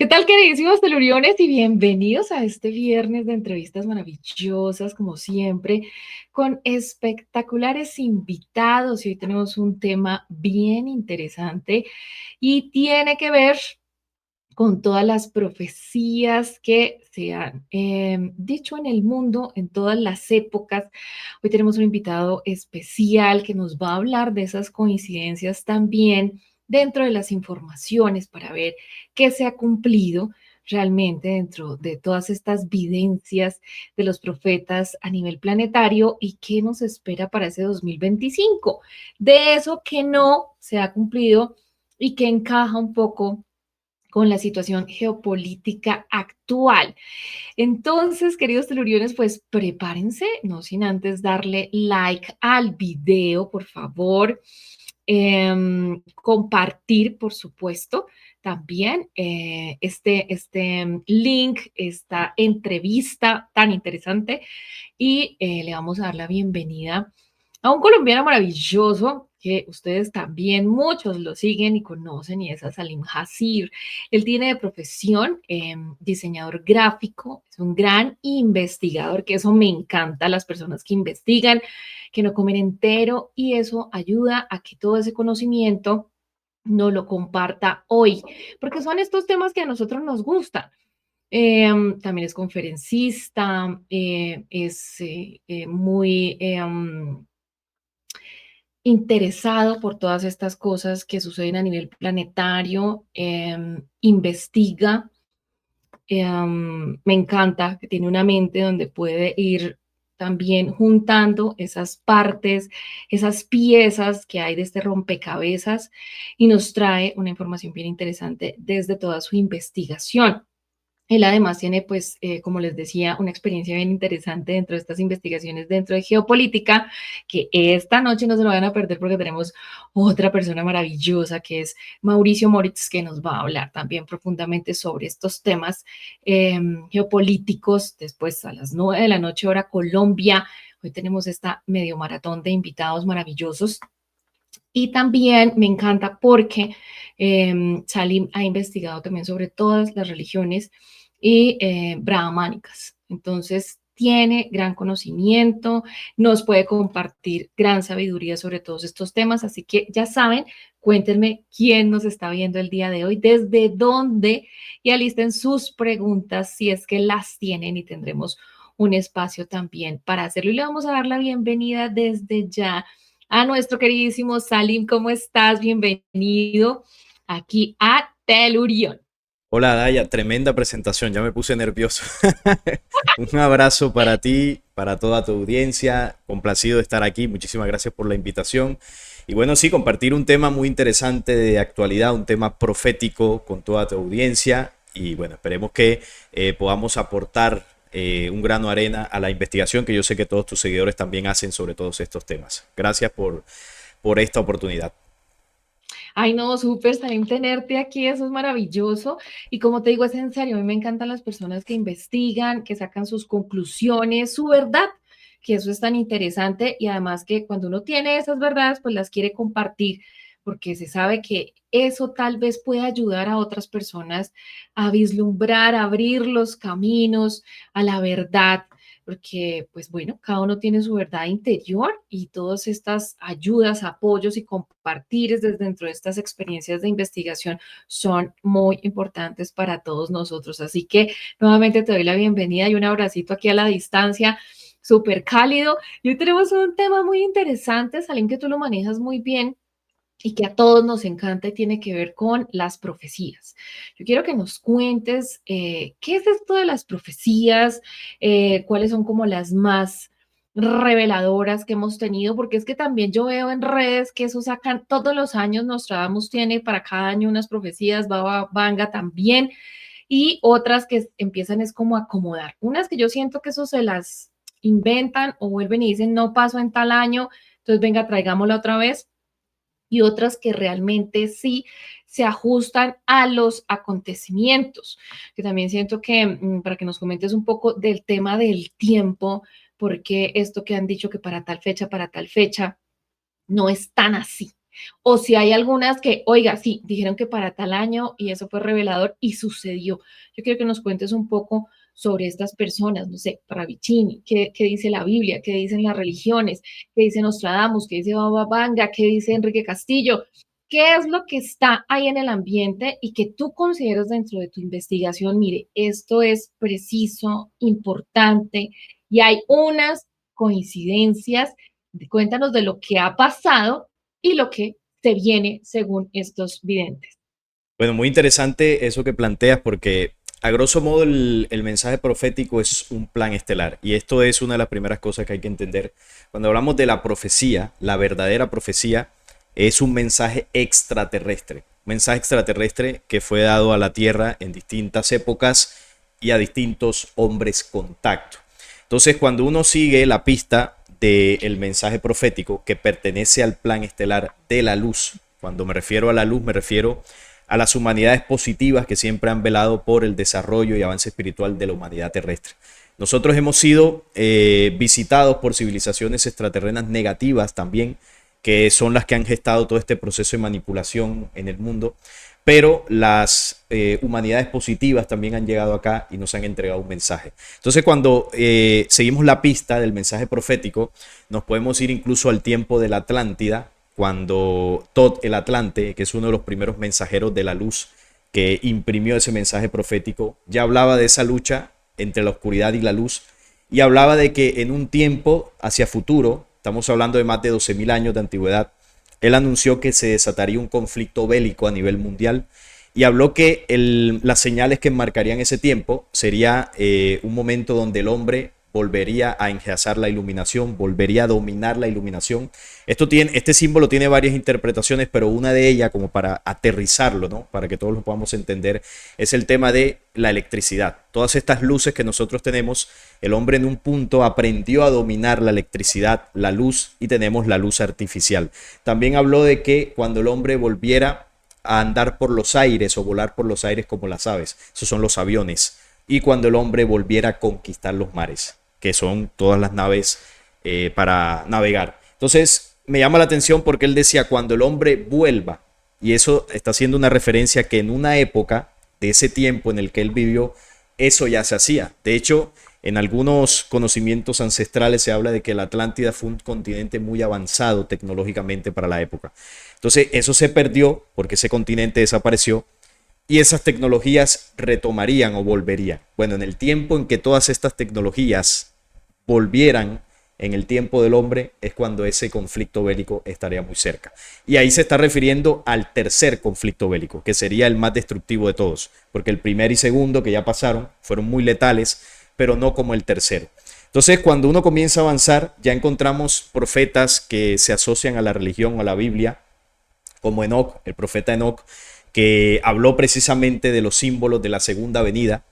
¿Qué tal, queridísimos teluriones? Y bienvenidos a este viernes de entrevistas maravillosas, como siempre, con espectaculares invitados. Y hoy tenemos un tema bien interesante y tiene que ver con todas las profecías que se han dicho en el mundo en todas las épocas. Hoy tenemos un invitado especial que nos va a hablar de esas coincidencias también dentro de las informaciones para ver qué se ha cumplido realmente dentro de todas estas videncias de los profetas a nivel planetario y qué nos espera para ese 2025. De eso que no se ha cumplido y que encaja un poco con la situación geopolítica actual. Entonces, queridos teluriones, pues prepárense, no sin antes darle like al video, por favor. Compartir, por supuesto, también este link, esta entrevista tan interesante y le vamos a dar la bienvenida a un colombiano maravilloso que ustedes también muchos lo siguen y conocen y es a Salim Hasir. Él tiene de profesión diseñador gráfico, es un gran investigador, que eso me encanta, las personas que investigan, que no comen entero y eso ayuda a que todo ese conocimiento no lo comparta hoy, porque son estos temas que a nosotros nos gustan. También es conferencista, es muy interesado por todas estas cosas que suceden a nivel planetario, investiga, me encanta que tiene una mente donde puede ir también juntando esas partes, esas piezas que hay de este rompecabezas y nos trae una información bien interesante desde toda su investigación. Él además tiene, pues, como les decía, una experiencia bien interesante dentro de estas investigaciones dentro de geopolítica, que esta noche no se lo van a perder porque tenemos otra persona maravillosa que es Mauricio Moritz, que nos va a hablar también profundamente sobre estos temas geopolíticos. Después a las 9 de la noche, hora Colombia. Hoy tenemos esta medio maratón de invitados maravillosos y también me encanta porque Salim ha investigado también sobre todas las religiones y brahmánicas. Entonces, tiene gran conocimiento, nos puede compartir gran sabiduría sobre todos estos temas. Así que ya saben, cuéntenme quién nos está viendo el día de hoy, desde dónde y alisten sus preguntas si es que las tienen y tendremos un espacio también para hacerlo. Y le vamos a dar la bienvenida desde ya a nuestro queridísimo Salim. ¿Cómo estás? Bienvenido aquí a Telurión. Hola Daya, tremenda presentación, ya me puse nervioso. Un abrazo para ti, para toda tu audiencia, complacido de estar aquí, muchísimas gracias por la invitación. Y bueno, sí, compartir un tema muy interesante de actualidad, un tema profético con toda tu audiencia y bueno, esperemos que podamos aportar un grano de arena a la investigación que yo sé que todos tus seguidores también hacen sobre todos estos temas. Gracias por esta oportunidad. Ay, no, súper, Salim, tenerte aquí, eso es maravilloso. Y como te digo, es en serio, a mí me encantan las personas que investigan, que sacan sus conclusiones, su verdad, que eso es tan interesante y además que cuando uno tiene esas verdades, pues las quiere compartir, porque se sabe que eso tal vez puede ayudar a otras personas a vislumbrar, a abrir los caminos a la verdad porque pues bueno, cada uno tiene su verdad interior y todas estas ayudas, apoyos y compartires desde dentro de estas experiencias de investigación son muy importantes para todos nosotros. Así que nuevamente te doy la bienvenida y un abracito aquí a la distancia, súper cálido. Y hoy tenemos un tema muy interesante, Salim, que tú lo manejas muy bien y que a todos nos encanta y tiene que ver con las profecías. Yo quiero que nos cuentes qué es esto de las profecías, cuáles son como las más reveladoras que hemos tenido, porque es que también yo veo en redes que eso sacan todos los años, Nostradamus tiene para cada año unas profecías, Baba Vanga también, y otras que empiezan es como a acomodar. Unas que yo siento que eso se las inventan o vuelven y dicen no pasó en tal año, entonces venga, traigámosla otra vez y otras que realmente sí se ajustan a los acontecimientos. Que también siento que para que nos comentes un poco del tema del tiempo, porque esto que han dicho que para tal fecha, no es tan así. O si hay algunas que, oiga, sí, dijeron que para tal año y eso fue revelador y sucedió. Yo quiero que nos cuentes un poco sobre estas personas, no sé, Ravicini, qué dice la Biblia, qué dicen las religiones, qué dice Nostradamus, qué dice Baba Vanga, qué dice Enrique Castillo, qué es lo que está ahí en el ambiente y que tú consideras dentro de tu investigación, mire, esto es preciso, importante y hay unas coincidencias. Cuéntanos de lo que ha pasado y lo que se viene según estos videntes. Bueno, muy interesante eso que planteas porque a grosso modo el mensaje profético es un plan estelar y esto es una de las primeras cosas que hay que entender. Cuando hablamos de la profecía, la verdadera profecía es un mensaje extraterrestre que fue dado a la Tierra en distintas épocas y a distintos hombres contacto. Entonces, cuando uno sigue la pista del mensaje profético que pertenece al plan estelar de la luz, cuando me refiero a la luz, me refiero a las humanidades positivas que siempre han velado por el desarrollo y avance espiritual de la humanidad terrestre. Nosotros hemos sido visitados por civilizaciones extraterrenas negativas también, que son las que han gestado todo este proceso de manipulación en el mundo, pero las humanidades positivas también han llegado acá y nos han entregado un mensaje. Entonces, cuando seguimos la pista del mensaje profético, nos podemos ir incluso al tiempo de la Atlántida, cuando Thoth el Atlante, que es uno de los primeros mensajeros de la luz que imprimió ese mensaje profético, ya hablaba de esa lucha entre la oscuridad y la luz y hablaba de que en un tiempo hacia futuro, estamos hablando de más de 12.000 años de antigüedad, él anunció que se desataría un conflicto bélico a nivel mundial y habló que las señales que marcarían ese tiempo sería un momento donde el hombre volvería a enjazar la iluminación, volvería a dominar la iluminación. Este símbolo tiene varias interpretaciones, pero una de ellas, como para aterrizarlo, ¿no? Para que todos lo podamos entender, es el tema de la electricidad. Todas estas luces que nosotros tenemos, el hombre en un punto aprendió a dominar la electricidad, la luz, y tenemos la luz artificial. También habló de que cuando el hombre volviera a andar por los aires o volar por los aires como las aves, esos son los aviones, y cuando el hombre volviera a conquistar los mares, que son todas las naves para navegar. Entonces, me llama la atención porque él decía cuando el hombre vuelva, y eso está haciendo una referencia que en una época de ese tiempo en el que él vivió, eso ya se hacía. De hecho, en algunos conocimientos ancestrales se habla de que la Atlántida fue un continente muy avanzado tecnológicamente para la época. Entonces, eso se perdió porque ese continente desapareció y esas tecnologías retomarían o volverían. Bueno, en el tiempo en que todas estas tecnologías volvieran en el tiempo del hombre es cuando ese conflicto bélico estaría muy cerca. Y ahí se está refiriendo al tercer conflicto bélico, que sería el más destructivo de todos, porque el primer y segundo que ya pasaron fueron muy letales, pero no como el tercero. Entonces, cuando uno comienza a avanzar, ya encontramos profetas que se asocian a la religión, a la Biblia, como Enoc, el profeta Enoc, que habló precisamente de los símbolos de la segunda venida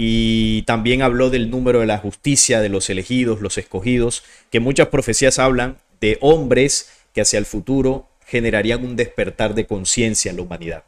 y también habló del número de la justicia, de los elegidos, los escogidos, que muchas profecías hablan de hombres que hacia el futuro generarían un despertar de conciencia en la humanidad.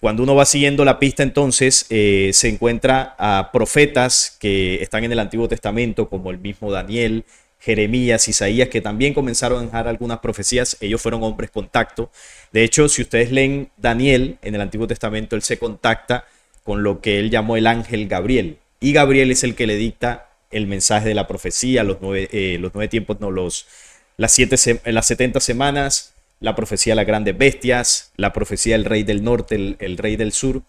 Cuando uno va siguiendo la pista, entonces se encuentra a profetas que están en el Antiguo Testamento, como el mismo Daniel, Jeremías, Isaías, que también comenzaron a dejar algunas profecías. Ellos fueron hombres contacto. De hecho, si ustedes leen Daniel en el Antiguo Testamento, él se contacta con lo que él llamó el ángel Gabriel. Y Gabriel es el que le dicta el mensaje de la profecía, los nueve tiempos, no, las 70 semanas, la profecía de las grandes bestias, la profecía del rey del norte, el rey del sur.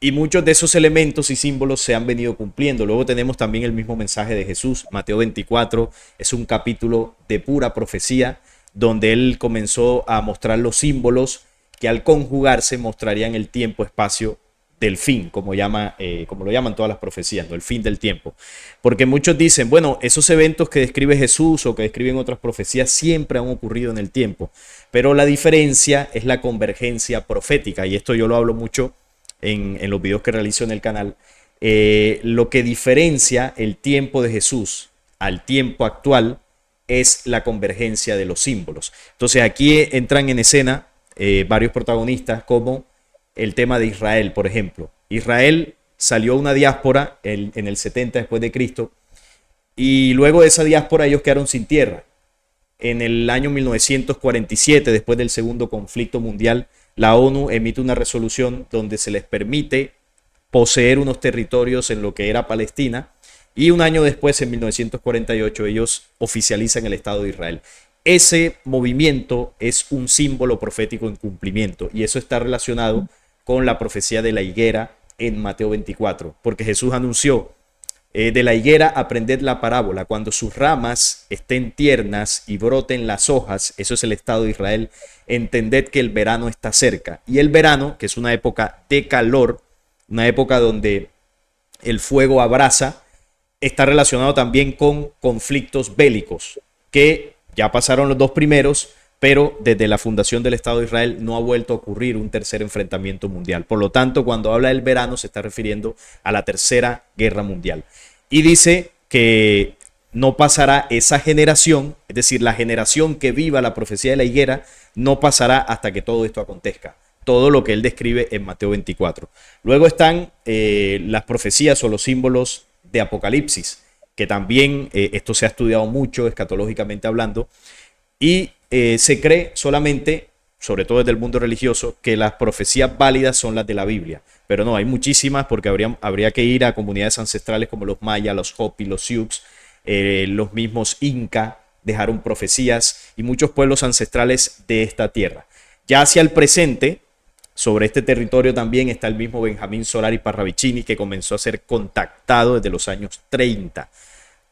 Y muchos de esos elementos y símbolos se han venido cumpliendo. Luego tenemos también el mismo mensaje de Jesús. Mateo 24 es un capítulo de pura profecía, donde él comenzó a mostrar los símbolos que al conjugarse mostrarían el tiempo-espacio del fin, como lo llaman todas las profecías, ¿no? El fin del tiempo. Porque muchos dicen, bueno, esos eventos que describe Jesús o que describen otras profecías siempre han ocurrido en el tiempo. Pero la diferencia es la convergencia profética, y esto yo lo hablo mucho en los videos que realizo en el canal. Lo que diferencia el tiempo de Jesús al tiempo actual es la convergencia de los símbolos. Entonces aquí entran en escena varios protagonistas, como el tema de Israel, por ejemplo. Israel salió a una diáspora en el 70 después de Cristo, y luego de esa diáspora ellos quedaron sin tierra. en el año 1947, después del segundo conflicto mundial, la ONU emite una resolución donde se les permite poseer unos territorios en lo que era Palestina, y un año después, en 1948, ellos oficializan el Estado de Israel. Ese movimiento es un símbolo profético en cumplimiento, y eso está relacionado con la profecía de la higuera en Mateo 24, porque Jesús anunció: de la higuera aprended la parábola, cuando sus ramas estén tiernas y broten las hojas, eso es el Estado de Israel, entended que el verano está cerca. Y el verano, que es una época de calor, una época donde el fuego abraza, está relacionado también con conflictos bélicos, que ya pasaron los dos primeros, pero desde la fundación del Estado de Israel no ha vuelto a ocurrir un tercer enfrentamiento mundial. Por lo tanto, cuando habla del verano, se está refiriendo a la Tercera Guerra Mundial. Y dice que no pasará esa generación, es decir, la generación que viva la profecía de la higuera, no pasará hasta que todo esto acontezca. Todo lo que él describe en Mateo 24. Luego están las profecías o los símbolos de Apocalipsis, que también esto se ha estudiado mucho escatológicamente hablando, y se cree solamente, sobre todo desde el mundo religioso, que las profecías válidas son las de la Biblia. Pero no, hay muchísimas, porque habría que ir a comunidades ancestrales como los mayas, los hopi, los sioux, los mismos inca dejaron profecías, y muchos pueblos ancestrales de esta tierra. Ya hacia el presente, sobre este territorio también está el mismo Benjamín Solari Parravicini, que comenzó a ser contactado desde los años 30.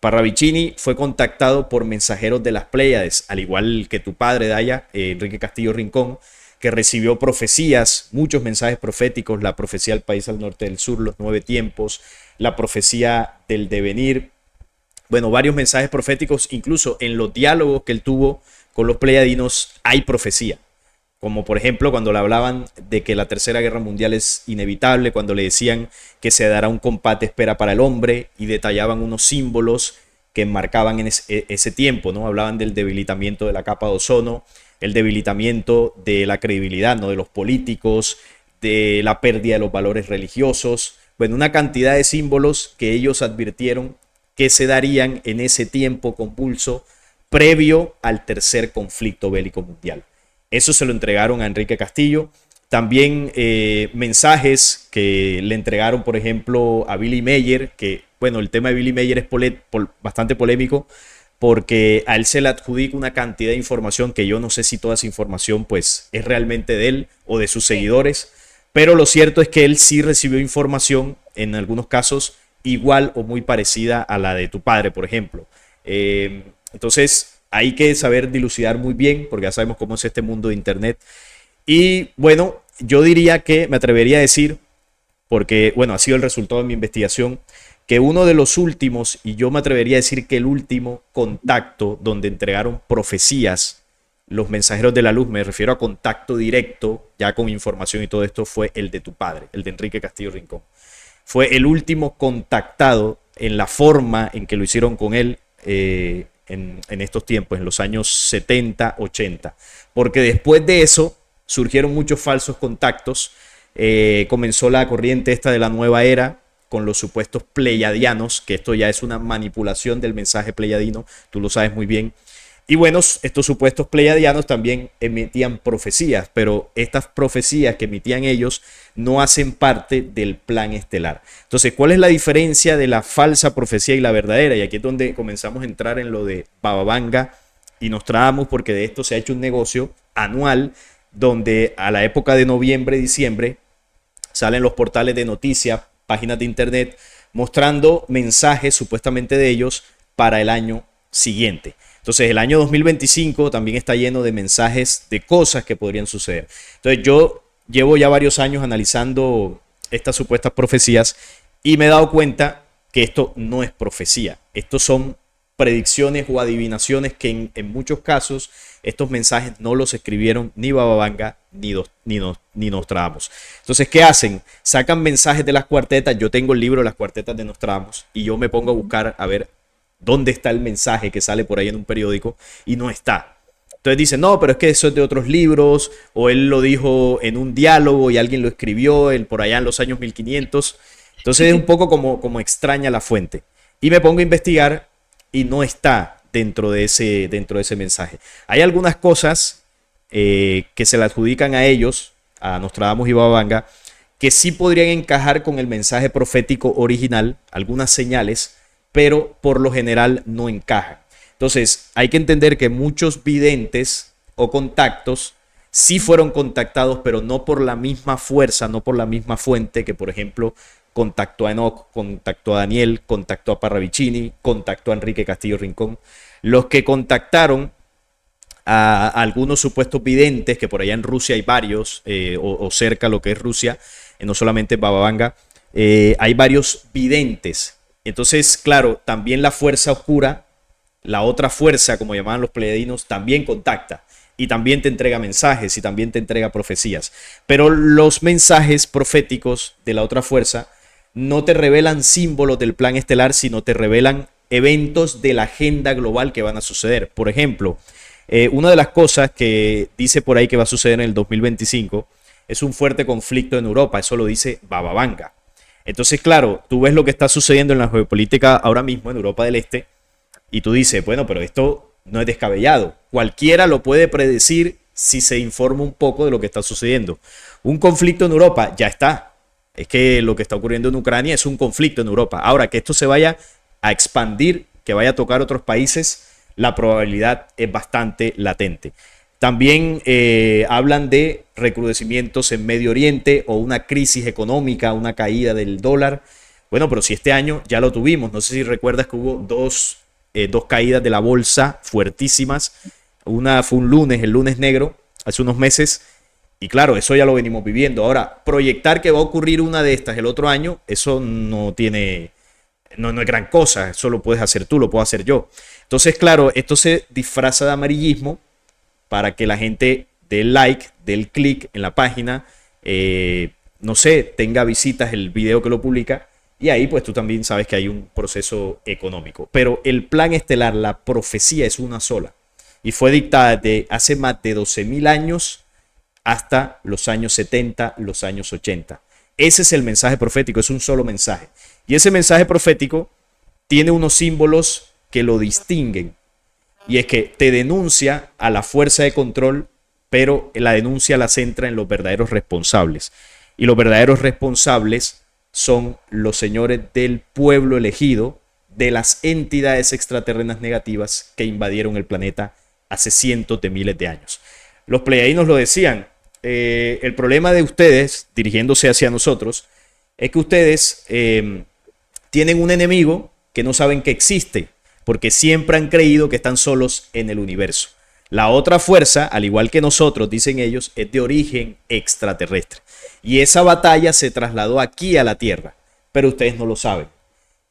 Parravicini fue contactado por mensajeros de las Pléyades, al igual que tu padre, Daya, Enrique Castillo Rincón, que recibió profecías, muchos mensajes proféticos: la profecía del país al norte del sur, los 9 tiempos, la profecía del devenir. Bueno, varios mensajes proféticos, incluso en los diálogos que él tuvo con los pleyadinos hay profecía. Como por ejemplo cuando le hablaban de que la Tercera Guerra Mundial es inevitable, cuando le decían que se dará un combate espera para el hombre, y detallaban unos símbolos que marcaban en ese tiempo, ¿no? Hablaban del debilitamiento de la capa de ozono, el debilitamiento de la credibilidad, ¿no?, de los políticos, de la pérdida de los valores religiosos. Bueno, una cantidad de símbolos que ellos advirtieron que se darían en ese tiempo convulso previo al tercer conflicto bélico mundial. Eso se lo entregaron a Enrique Castillo. También mensajes que le entregaron, por ejemplo, a Billy Meyer, que, bueno, el tema de Billy Meyer es bastante polémico, porque a él se le adjudica una cantidad de información que yo no sé si toda esa información pues es realmente de él o de sus seguidores, pero lo cierto es que él sí recibió información, en algunos casos, igual o muy parecida a la de tu padre, por ejemplo. Entonces, hay que saber dilucidar muy bien, porque ya sabemos cómo es este mundo de internet. Y bueno, yo diría que me atrevería a decir, porque bueno, ha sido el resultado de mi investigación, que uno de los últimos, y yo me atrevería a decir que el último contacto donde entregaron profecías los mensajeros de la luz, me refiero a contacto directo, ya con información y todo esto, fue el de tu padre, el de Enrique Castillo Rincón. Fue el último contactado en la forma en que lo hicieron con él, en estos tiempos, en los años 70, 80, porque después de eso surgieron muchos falsos contactos. Comenzó la corriente esta de la nueva era con los supuestos pleyadianos, que esto ya es una manipulación del mensaje pleyadino, tú lo sabes muy bien. Y bueno, estos supuestos pleyadianos también emitían profecías, pero estas profecías que emitían ellos no hacen parte del plan estelar. Entonces, ¿cuál es la diferencia de la falsa profecía y la verdadera? Y aquí es donde comenzamos a entrar en lo de Baba Vanga y Nostradamus, porque de esto se ha hecho un negocio anual, donde a la época de noviembre, diciembre, salen los portales de noticias, páginas de internet, mostrando mensajes supuestamente de ellos para el año siguiente. Entonces el año 2025 también está lleno de mensajes de cosas que podrían suceder. Entonces yo llevo ya varios años analizando estas supuestas profecías y me he dado cuenta que esto no es profecía. Estos son predicciones o adivinaciones que en muchos casos estos mensajes no los escribieron ni Baba Vanga ni Nostradamus. Entonces, ¿qué hacen? Sacan mensajes de las cuartetas. Yo tengo el libro de las cuartetas de Nostradamus y yo me pongo a buscar a ver dónde está el mensaje que sale por ahí en un periódico y no está. Entonces dicen, no, pero es que eso es de otros libros, o él lo dijo en un diálogo y alguien lo escribió por allá en los años 1500. Entonces es un poco como extraña la fuente. Y me pongo a investigar y no está dentro de ese mensaje. Hay algunas cosas que se le adjudican a ellos, a Nostradamus y Baba Vanga, que sí podrían encajar con el mensaje profético original, algunas señales, pero por lo general no encajan. Entonces, hay que entender que muchos videntes o contactos sí fueron contactados, pero no por la misma fuerza, no por la misma fuente que, por ejemplo, contactó a Enoch, contactó a Daniel, contactó a Parravicini, contactó a Enrique Castillo Rincón. Los que contactaron a algunos supuestos videntes, que por allá en Rusia hay varios, o cerca lo que es Rusia, no solamente Baba Vanga, hay varios videntes. Entonces, claro, también la fuerza oscura, la otra fuerza, como llamaban los pleiadianos, también contacta y también te entrega mensajes y también te entrega profecías. Pero los mensajes proféticos de la otra fuerza no te revelan símbolos del plan estelar, sino te revelan eventos de la agenda global que van a suceder. Por ejemplo, una de las cosas que dice por ahí que va a suceder en el 2025 es un fuerte conflicto en Europa. Eso lo dice Baba Vanga. Entonces, claro, tú ves lo que está sucediendo en la geopolítica ahora mismo en Europa del Este y tú dices, bueno, pero esto no es descabellado. Cualquiera lo puede predecir si se informa un poco de lo que está sucediendo. Un conflicto en Europa ya está. Es que lo que está ocurriendo en Ucrania es un conflicto en Europa. Ahora, que esto se vaya a expandir, que vaya a tocar otros países, la probabilidad es bastante latente. También hablan de recrudecimientos en Medio Oriente o una crisis económica, una caída del dólar. Bueno, pero si este año ya lo tuvimos, no sé si recuerdas que hubo dos caídas de la bolsa fuertísimas. Una fue un lunes, el lunes negro, hace unos meses. Y claro, eso ya lo venimos viviendo. Ahora, proyectar que va a ocurrir una de estas el otro año, eso no tiene, no es gran cosa. Eso lo puedes hacer tú, lo puedo hacer yo. Entonces, claro, esto se disfraza de amarillismo para que la gente dé like, dé el clic en la página, no sé, tenga visitas el video que lo publica. Y ahí pues tú también sabes que hay un proceso económico. Pero el plan estelar, la profecía es una sola. Y fue dictada de hace más de 12.000 años hasta los años 70, los años 80. Ese es el mensaje profético, es un solo mensaje. Y ese mensaje profético tiene unos símbolos que lo distinguen. Y es que te denuncia a la fuerza de control, pero la denuncia la centra en los verdaderos responsables. Y los verdaderos responsables son los señores del pueblo elegido, de las entidades extraterrenas negativas que invadieron el planeta hace cientos de miles de años. Los pleiadianos lo decían, el problema de ustedes, dirigiéndose hacia nosotros, es que ustedes tienen un enemigo que no saben que existe, porque siempre han creído que están solos en el universo. La otra fuerza, al igual que nosotros, dicen ellos, es de origen extraterrestre. Y esa batalla se trasladó aquí a la Tierra, pero ustedes no lo saben.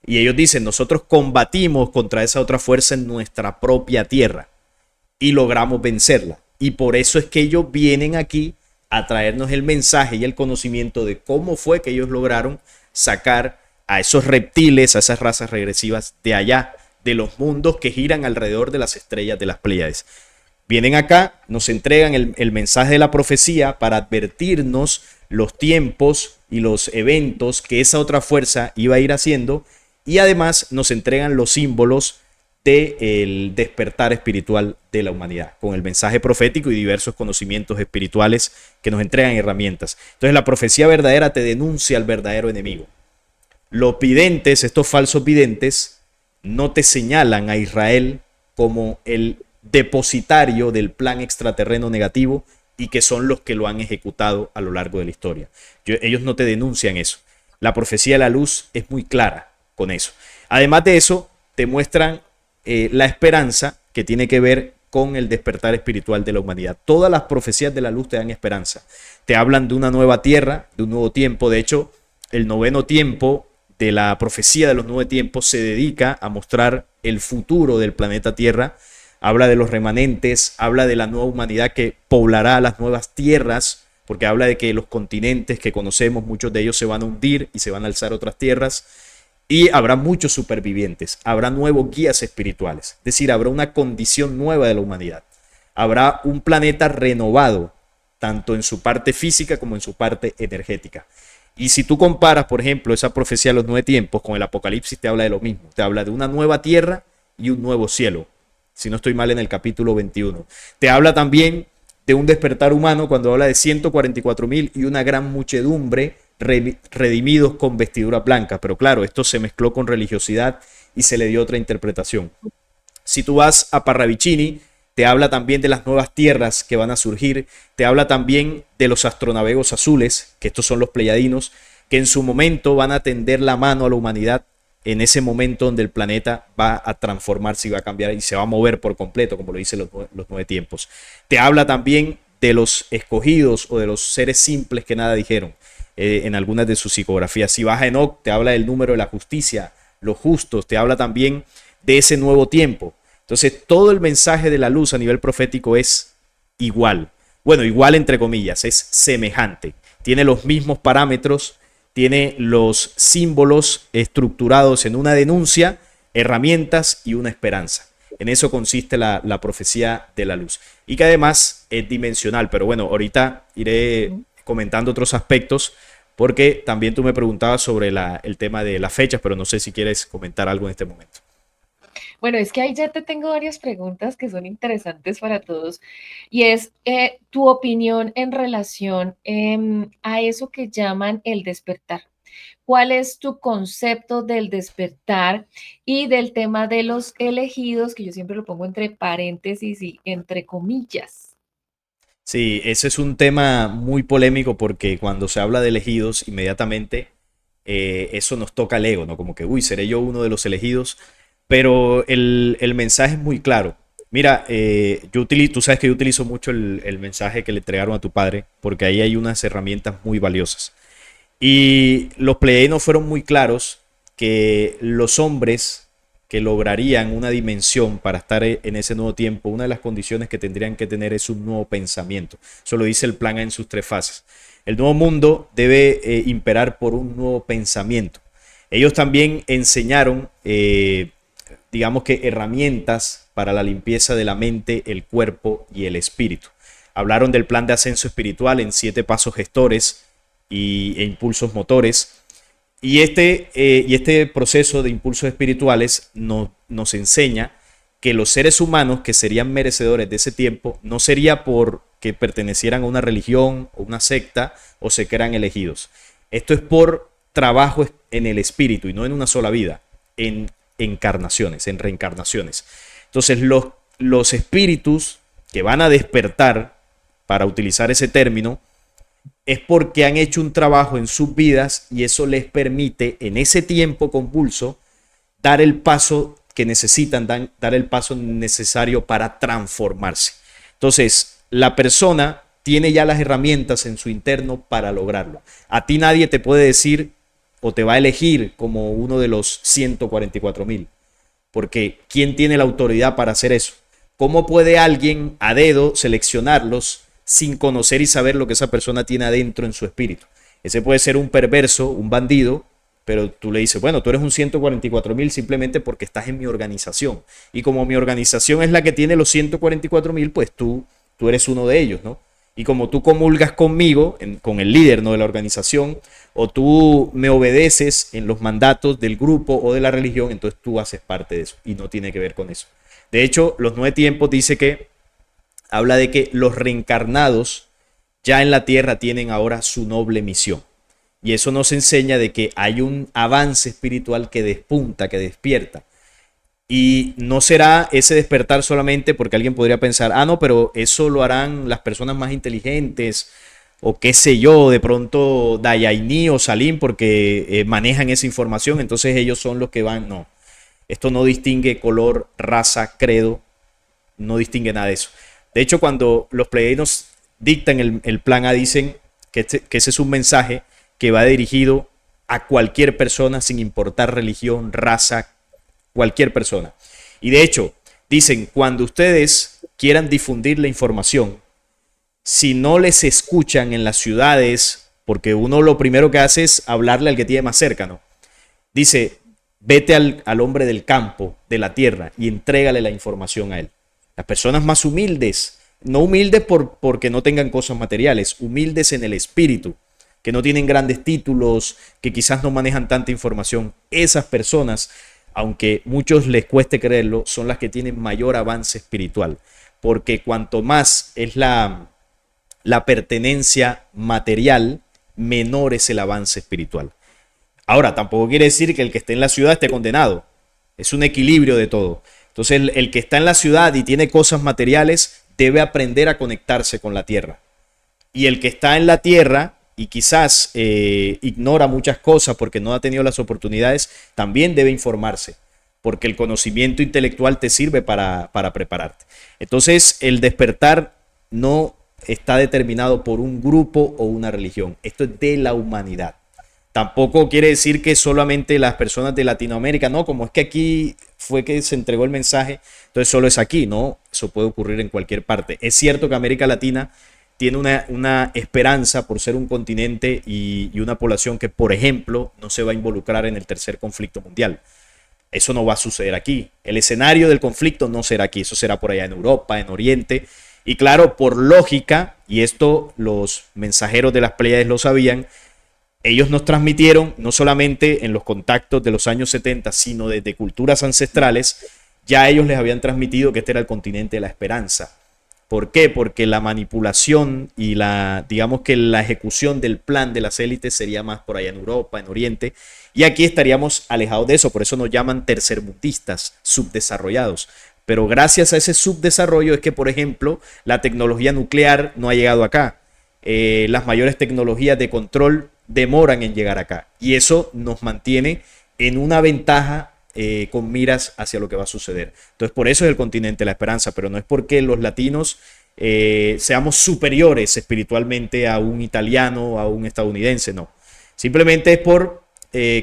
Y ellos dicen, nosotros combatimos contra esa otra fuerza en nuestra propia Tierra y logramos vencerla. Y por eso es que ellos vienen aquí a traernos el mensaje y el conocimiento de cómo fue que ellos lograron sacar a esos reptiles, a esas razas regresivas de allá, de los mundos que giran alrededor de las estrellas de las Pléyades. Vienen acá, nos entregan el mensaje de la profecía para advertirnos los tiempos y los eventos que esa otra fuerza iba a ir haciendo, y además nos entregan los símbolos del despertar espiritual de la humanidad, con el mensaje profético y diversos conocimientos espirituales que nos entregan herramientas. Entonces la profecía verdadera te denuncia al verdadero enemigo. Los videntes, estos falsos videntes, no te señalan a Israel como el depositario del plan extraterreno negativo y que son los que lo han ejecutado a lo largo de la historia. Ellos no te denuncian eso. La profecía de la luz es muy clara con eso. Además de eso, te muestran la esperanza que tiene que ver con el despertar espiritual de la humanidad. Todas las profecías de la luz te dan esperanza. Te hablan de una nueva tierra, de un nuevo tiempo. De hecho, el noveno tiempo de la profecía de los 9 tiempos se dedica a mostrar el futuro del planeta Tierra. Habla de los remanentes, habla de la nueva humanidad que poblará las nuevas tierras, porque habla de que los continentes que conocemos, muchos de ellos se van a hundir y se van a alzar otras tierras, y habrá muchos supervivientes, habrá nuevos guías espirituales, es decir, habrá una condición nueva de la humanidad, habrá un planeta renovado, tanto en su parte física como en su parte energética. Y si tú comparas, por ejemplo, esa profecía de los 9 tiempos con el Apocalipsis, te habla de lo mismo, te habla de una nueva tierra y un nuevo cielo. si no estoy mal, en el capítulo 21. Te habla también de un despertar humano cuando habla de 144.000 y una gran muchedumbre redimidos con vestidura blanca. Pero claro, esto se mezcló con religiosidad y se le dio otra interpretación. Si tú vas a Parravicini, te habla también de las nuevas tierras que van a surgir, te habla también de los astronavegos azules, que estos son los pleyadinos, que en su momento van a tender la mano a la humanidad en ese momento donde el planeta va a transformarse y va a cambiar y se va a mover por completo, como lo dicen los 9 tiempos. Te habla también de los escogidos o de los seres simples que nada dijeron en algunas de sus psicografías. Si vas a Enoch, te habla del número de la justicia, los justos, te habla también de ese nuevo tiempo. Entonces, todo el mensaje de la luz a nivel profético es igual. Bueno, igual entre comillas, es semejante. Tiene los mismos parámetros, tiene los símbolos estructurados en una denuncia, herramientas y una esperanza. En eso consiste la profecía de la luz. Y que además es dimensional. Pero bueno, ahorita iré comentando otros aspectos porque también tú me preguntabas sobre el tema de las fechas, pero no sé si quieres comentar algo en este momento. Bueno, es que ahí ya te tengo varias preguntas que son interesantes para todos y es tu opinión en relación a eso que llaman el despertar. ¿Cuál es tu concepto del despertar y del tema de los elegidos, que yo siempre lo pongo entre paréntesis y entre comillas? Sí, ese es un tema muy polémico porque cuando se habla de elegidos, inmediatamente eso nos toca el ego, ¿no? Como que, uy, seré yo uno de los elegidos, pero el mensaje es muy claro. Mira, tú sabes que yo utilizo mucho el mensaje que le entregaron a tu padre, porque ahí hay unas herramientas muy valiosas. Y los pleiadianos fueron muy claros que los hombres que lograrían una dimensión para estar en ese nuevo tiempo, una de las condiciones que tendrían que tener es un nuevo pensamiento. Eso lo dice el plan A en sus 3 fases. El nuevo mundo debe imperar por un nuevo pensamiento. Ellos también enseñaron, digamos que herramientas para la limpieza de la mente, el cuerpo y el espíritu. Hablaron del plan de ascenso espiritual en 7 pasos gestores e impulsos motores. Y este proceso de impulsos espirituales nos enseña que los seres humanos que serían merecedores de ese tiempo no sería porque pertenecieran a una religión o una secta o se crean elegidos. Esto es por trabajo en el espíritu y no en una sola vida, en encarnaciones, en reencarnaciones. Entonces los espíritus que van a despertar, para utilizar ese término, es porque han hecho un trabajo en sus vidas y eso les permite en ese tiempo convulso dar el paso que necesitan, dar el paso necesario para transformarse. Entonces, la persona tiene ya las herramientas en su interno para lograrlo. A ti nadie te puede decir o te va a elegir como uno de los 144.000, porque ¿quién tiene la autoridad para hacer eso? ¿Cómo puede alguien a dedo seleccionarlos sin conocer y saber lo que esa persona tiene adentro en su espíritu? Ese puede ser un perverso, un bandido, pero tú le dices, bueno, tú eres un 144.000 simplemente porque estás en mi organización. Y como mi organización es la que tiene los 144.000, pues tú eres uno de ellos, ¿no? Y como tú comulgas conmigo, con el líder, ¿no?, de la organización, o tú me obedeces en los mandatos del grupo o de la religión, entonces tú haces parte de eso y no tiene que ver con eso. De hecho, los 9 tiempos dice que habla de que los reencarnados ya en la tierra tienen ahora su noble misión. Y eso nos enseña de que hay un avance espiritual que despunta, que despierta. Y no será ese despertar solamente porque alguien podría pensar, ah, no, pero eso lo harán las personas más inteligentes o qué sé yo, de pronto Dayaini o Salim porque manejan esa información, entonces ellos son los que van. No, esto no distingue color, raza, credo, no distingue nada de eso. De hecho, cuando los pleiadianos dictan el plan A, dicen que ese es un mensaje que va dirigido a cualquier persona sin importar religión, raza, cualquier persona. Y de hecho, dicen, cuando ustedes quieran difundir la información, si no les escuchan en las ciudades, porque uno lo primero que hace es hablarle al que tiene más cerca, ¿no? Dice, vete al hombre del campo, de la tierra, y entrégale la información a él. Las personas más humildes, no humildes porque no tengan cosas materiales, humildes en el espíritu, que no tienen grandes títulos, que quizás no manejan tanta información, esas personas aunque muchos les cueste creerlo, son las que tienen mayor avance espiritual, porque cuanto más es la pertenencia material, menor es el avance espiritual. Ahora, tampoco quiere decir que el que esté en la ciudad esté condenado. Es un equilibrio de todo. Entonces, el que está en la ciudad y tiene cosas materiales debe aprender a conectarse con la tierra. Y el que está en la tierra y quizás ignora muchas cosas porque no ha tenido las oportunidades, también debe informarse, porque el conocimiento intelectual te sirve para prepararte. Entonces, el despertar no está determinado por un grupo o una religión. Esto es de la humanidad. Tampoco quiere decir que solamente las personas de Latinoamérica, no, como es que aquí fue que se entregó el mensaje, entonces solo es aquí, no, eso puede ocurrir en cualquier parte. Es cierto que América Latina tiene una esperanza por ser un continente y una población que, por ejemplo, no se va a involucrar en el tercer conflicto mundial. Eso no va a suceder aquí. El escenario del conflicto no será aquí, eso será por allá en Europa, en Oriente. Y claro, por lógica, y esto los mensajeros de las Pléyades lo sabían, ellos nos transmitieron, no solamente en los contactos de los años 70, sino desde culturas ancestrales, ya ellos les habían transmitido que este era el continente de la esperanza. ¿Por qué? Porque la manipulación y digamos que la ejecución del plan de las élites sería más por allá en Europa, en Oriente, y aquí estaríamos alejados de eso, por eso nos llaman tercermundistas, subdesarrollados. Pero gracias a ese subdesarrollo es que, por ejemplo, la tecnología nuclear no ha llegado acá. Las mayores tecnologías de control demoran en llegar acá. Y eso nos mantiene en una ventaja con miras hacia lo que va a suceder. Entonces, por eso es el continente de la esperanza, pero no es porque los latinos seamos superiores espiritualmente a un italiano, a un estadounidense, no. Simplemente es por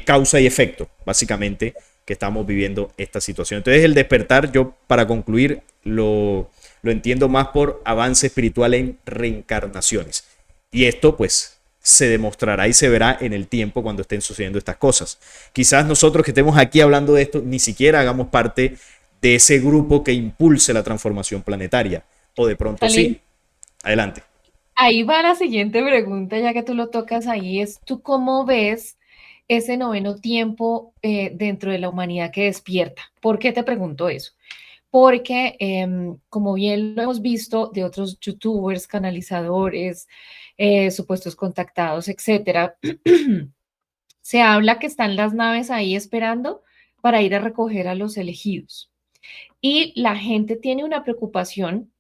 causa y efecto, básicamente, que estamos viviendo esta situación. Entonces, el despertar, yo para concluir, lo entiendo más por avance espiritual en reencarnaciones. Y esto, pues, se demostrará y se verá en el tiempo cuando estén sucediendo estas cosas. Quizás nosotros que estemos aquí hablando de esto, ni siquiera hagamos parte de ese grupo que impulse la transformación planetaria. O de pronto sí. Adelante. Ahí va la siguiente pregunta, ya que tú lo tocas ahí, es ¿tú cómo ves ese noveno tiempo dentro de la humanidad que despierta? ¿Por qué te pregunto eso? Porque, como bien lo hemos visto de otros youtubers, canalizadores, supuestos contactados, etcétera, se habla que están las naves ahí esperando para ir a recoger a los elegidos. Y la gente tiene una preocupación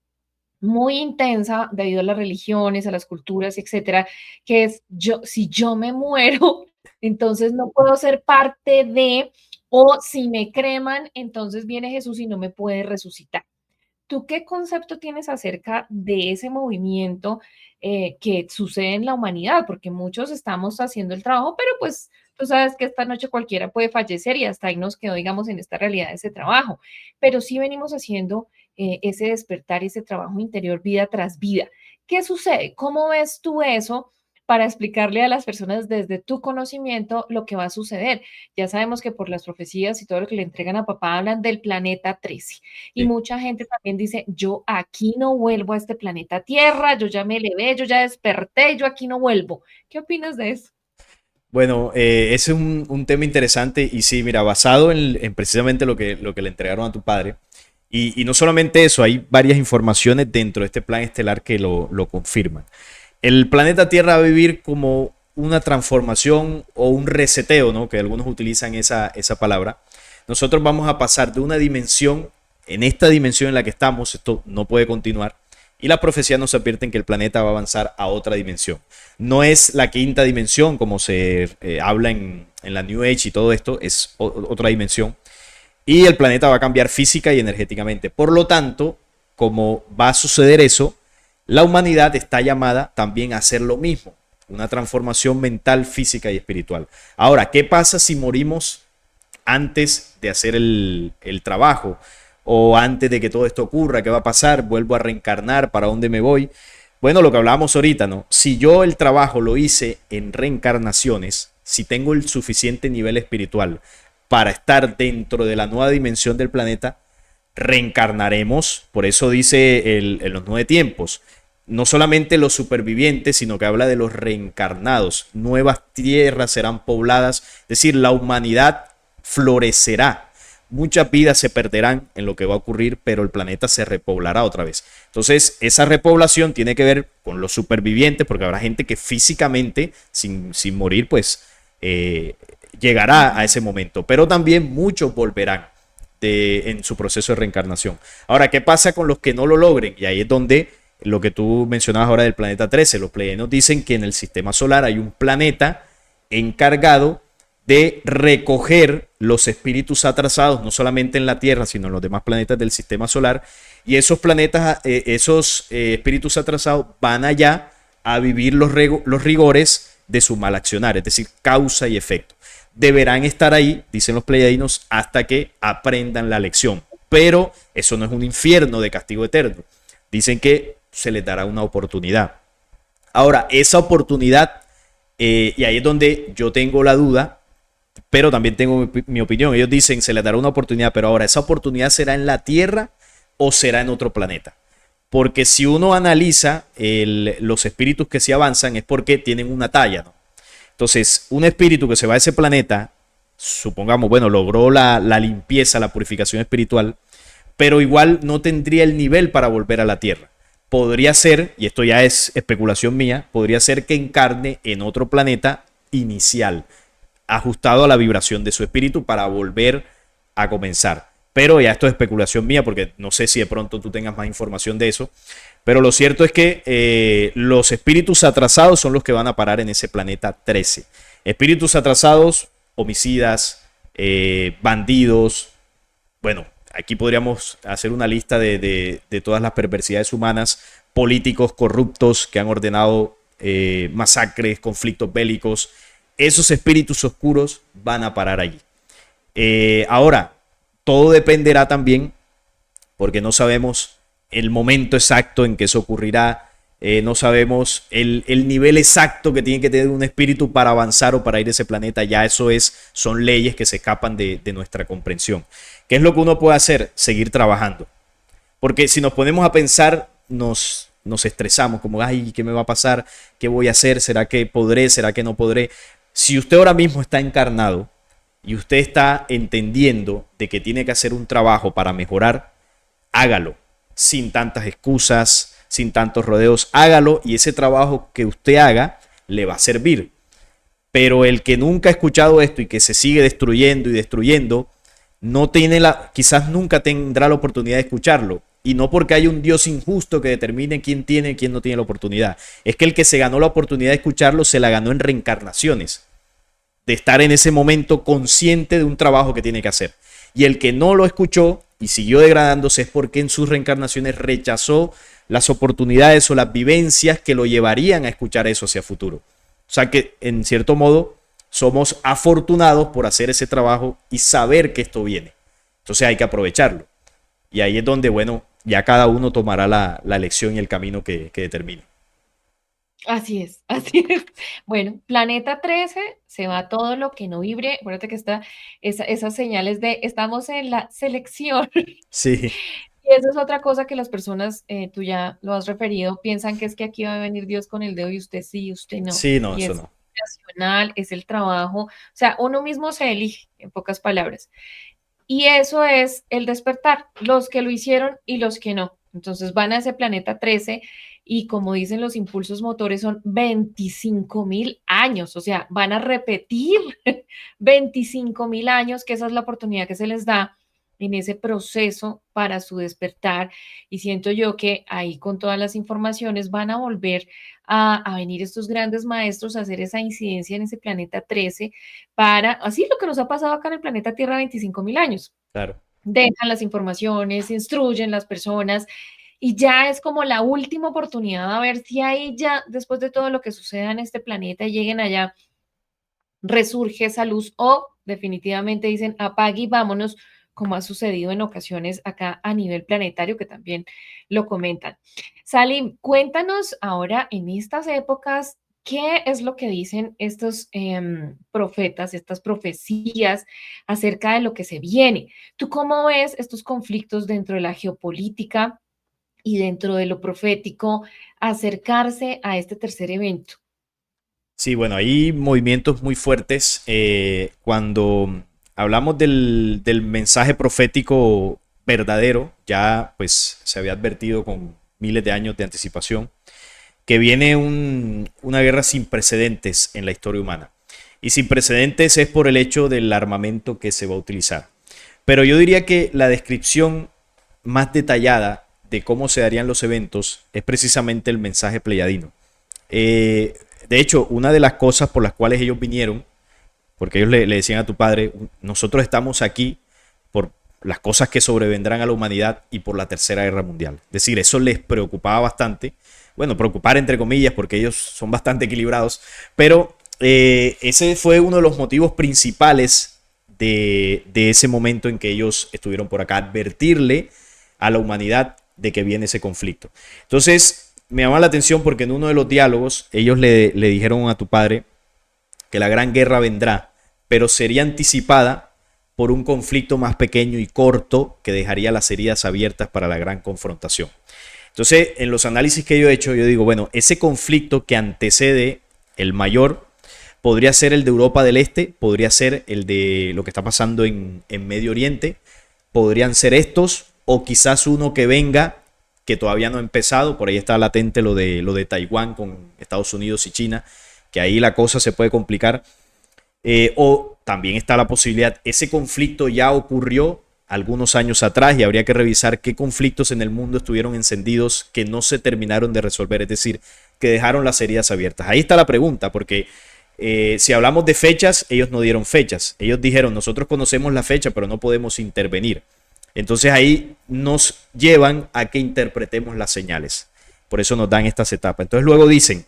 muy intensa debido a las religiones, a las culturas, etcétera, que es yo, si yo me muero, entonces no puedo ser parte de, o si me creman, entonces viene Jesús y no me puede resucitar. ¿Tú qué concepto tienes acerca de ese movimiento que sucede en la humanidad? Porque muchos estamos haciendo el trabajo, pero pues tú sabes que esta noche cualquiera puede fallecer y hasta ahí nos quedó, digamos, en esta realidad ese trabajo. Pero sí venimos haciendo ese despertar, ese trabajo interior vida tras vida. ¿Qué sucede? ¿Cómo ves tú eso para explicarle a las personas desde tu conocimiento lo que va a suceder? Ya sabemos que por las profecías y todo lo que le entregan a papá hablan del planeta 13 y Sí. mucha gente también dice, yo aquí no vuelvo a este planeta Tierra, yo ya me elevé, yo ya desperté, yo aquí no vuelvo. ¿Qué opinas de eso? Bueno, ese es un tema interesante y sí, mira, basado en precisamente lo que le entregaron a tu padre. Y no solamente eso, hay varias informaciones dentro de este plan estelar que lo confirman. El planeta Tierra va a vivir como una transformación o un reseteo, ¿no? Que algunos utilizan esa palabra. Nosotros vamos a pasar de una dimensión, en esta dimensión en la que estamos, esto no puede continuar, y las profecías nos advierten que el planeta va a avanzar a otra dimensión. No es la quinta dimensión, como se habla en la New Age y todo esto, es otra dimensión. Y el planeta va a cambiar física y energéticamente. Por lo tanto, como va a suceder eso, la humanidad está llamada también a hacer lo mismo, una transformación mental, física y espiritual. Ahora, ¿qué pasa si morimos antes de hacer el trabajo? O antes de que todo esto ocurra, ¿qué va a pasar? ¿Vuelvo a reencarnar? ¿Para dónde me voy? Bueno, lo que hablábamos ahorita, ¿no? Si yo el trabajo lo hice en reencarnaciones, si tengo el suficiente nivel espiritual para estar dentro de la nueva dimensión del planeta, reencarnaremos. Por eso dice en los 9 tiempos, no solamente los supervivientes, sino que habla de los reencarnados. Nuevas tierras serán pobladas, es decir, la humanidad florecerá. muchas vidas se perderán en lo que va a ocurrir, pero el planeta se repoblará otra vez. Entonces, esa repoblación tiene que ver con los supervivientes, porque habrá gente que físicamente, sin morir, pues llegará a ese momento, pero también muchos volverán en su proceso de reencarnación. Ahora, ¿qué pasa con los que no lo logren? Y ahí es donde lo que tú mencionabas ahora del planeta 13, los pleiadianos dicen que en el sistema solar hay un planeta encargado de recoger los espíritus atrasados, no solamente en la Tierra, sino en los demás planetas del sistema solar, y esos planetas, esos espíritus atrasados van allá a vivir los rigores de su mal accionar, es decir, causa y efecto. Deberán estar ahí, dicen los pleiadianos, hasta que aprendan la lección. Pero eso no es un infierno de castigo eterno. Dicen que se les dará una oportunidad. Ahora, esa oportunidad, y ahí es donde yo tengo la duda, pero también tengo mi opinión. Ellos dicen se les dará una oportunidad, pero ahora, ¿esa oportunidad será en la Tierra o será en otro planeta? Porque si uno analiza los espíritus que se avanzan es porque tienen una talla, ¿no? Entonces, un espíritu que se va a ese planeta, supongamos, bueno, logró la limpieza, la purificación espiritual, pero igual no tendría el nivel para volver a la Tierra. Podría ser, y esto ya es especulación mía, podría ser que encarne en otro planeta inicial, ajustado a la vibración de su espíritu para volver a comenzar. Pero ya esto es especulación mía porque no sé si de pronto tú tengas más información de eso. Pero lo cierto es que los espíritus atrasados son los que van a parar en ese planeta 13. Espíritus atrasados, homicidas, bandidos. Bueno, aquí podríamos hacer una lista de todas las perversidades humanas, políticos corruptos que han ordenado masacres, conflictos bélicos. Esos espíritus oscuros van a parar allí. Ahora, todo dependerá también, porque no sabemos el momento exacto en que eso ocurrirá, no sabemos el nivel exacto que tiene que tener un espíritu para avanzar o para ir a ese planeta. Ya eso son leyes que se escapan de nuestra comprensión. ¿Qué es lo que uno puede hacer? Seguir trabajando. Porque si nos ponemos a pensar, nos estresamos, como, ay, ¿qué me va a pasar? ¿Qué voy a hacer? ¿Será que podré? ¿Será que no podré? Si usted ahora mismo está encarnado y usted está entendiendo de que tiene que hacer un trabajo para mejorar, hágalo, sin tantas excusas, sin tantos rodeos, hágalo y ese trabajo que usted haga le va a servir. Pero el que nunca ha escuchado esto y que se sigue destruyendo y destruyendo, no tiene quizás nunca tendrá la oportunidad de escucharlo. Y no porque hay un Dios injusto que determine quién tiene y quién no tiene la oportunidad. Es que el que se ganó la oportunidad de escucharlo se la ganó en reencarnaciones. De estar en ese momento consciente de un trabajo que tiene que hacer. Y el que no lo escuchó y siguió degradándose es porque en sus reencarnaciones rechazó las oportunidades o las vivencias que lo llevarían a escuchar eso hacia futuro. O sea que en cierto modo somos afortunados por hacer ese trabajo y saber que esto viene. Entonces hay que aprovecharlo. Y ahí es donde, bueno, ya cada uno tomará la elección y el camino que determine. Así es, así es. Bueno, planeta 13 se va todo lo que no vibre. Acuérdate que esas señales de estamos en la selección. Sí, Y eso es otra cosa que las personas, tú ya lo has referido, piensan que es que aquí va a venir Dios con el dedo y usted sí, y usted no. sí, no, Y eso es no. nacional, es el trabajo. O sea, uno mismo se elige, en pocas palabras. Y eso es el despertar, los que lo hicieron y los que no. Entonces van a ese planeta 13 y como dicen los impulsos motores son 25.000 años, o sea, van a repetir 25.000 años, que esa es la oportunidad que se les da en ese proceso para su despertar. Y siento yo que ahí con todas las informaciones van a volver a venir estos grandes maestros a hacer esa incidencia en ese planeta 13 para, así lo que nos ha pasado acá en el planeta Tierra 25.000 años. Claro. Dejan las informaciones, instruyen las personas y ya es como la última oportunidad a ver si ahí ya, después de todo lo que suceda en este planeta y lleguen allá, resurge esa luz o definitivamente dicen apague y vámonos, como ha sucedido en ocasiones acá a nivel planetario, que también lo comentan. Salim, cuéntanos ahora en estas épocas, ¿qué es lo que dicen estos profetas, estas profecías acerca de lo que se viene? ¿Tú cómo ves estos conflictos dentro de la geopolítica y dentro de lo profético acercarse a este tercer evento? Sí, bueno, hay movimientos muy fuertes cuando hablamos del mensaje profético verdadero, ya pues se había advertido con miles de años de anticipación, que viene una guerra sin precedentes en la historia humana. Y sin precedentes es por el hecho del armamento que se va a utilizar. Pero yo diría que la descripción más detallada de cómo se darían los eventos es precisamente el mensaje pleyadino. De hecho, una de las cosas por las cuales ellos vinieron, porque ellos le decían a tu padre, nosotros estamos aquí por las cosas que sobrevendrán a la humanidad y por la Tercera Guerra Mundial. Es decir, eso les preocupaba bastante. Bueno, preocupar entre comillas, porque ellos son bastante equilibrados, pero ese fue uno de los motivos principales de ese momento en que ellos estuvieron por acá, advertirle a la humanidad de que viene ese conflicto. Entonces, me llama la atención porque en uno de los diálogos ellos le dijeron a tu padre que la gran guerra vendrá, pero sería anticipada por un conflicto más pequeño y corto que dejaría las heridas abiertas para la gran confrontación. Entonces, en los análisis que yo he hecho, yo digo, bueno, ese conflicto que antecede el mayor podría ser el de Europa del Este, podría ser el de lo que está pasando en Medio Oriente, podrían ser estos, o quizás uno que venga, que todavía no ha empezado, por ahí está latente lo de Taiwán con Estados Unidos y China, que ahí la cosa se puede complicar. O también está la posibilidad, ese conflicto ya ocurrió algunos años atrás y habría que revisar qué conflictos en el mundo estuvieron encendidos que no se terminaron de resolver, es decir, que dejaron las heridas abiertas. Ahí está la pregunta, porque si hablamos de fechas, ellos no dieron fechas. Ellos dijeron, nosotros conocemos la fecha, pero no podemos intervenir. Entonces ahí nos llevan a que interpretemos las señales. Por eso nos dan estas etapas. Entonces luego dicen,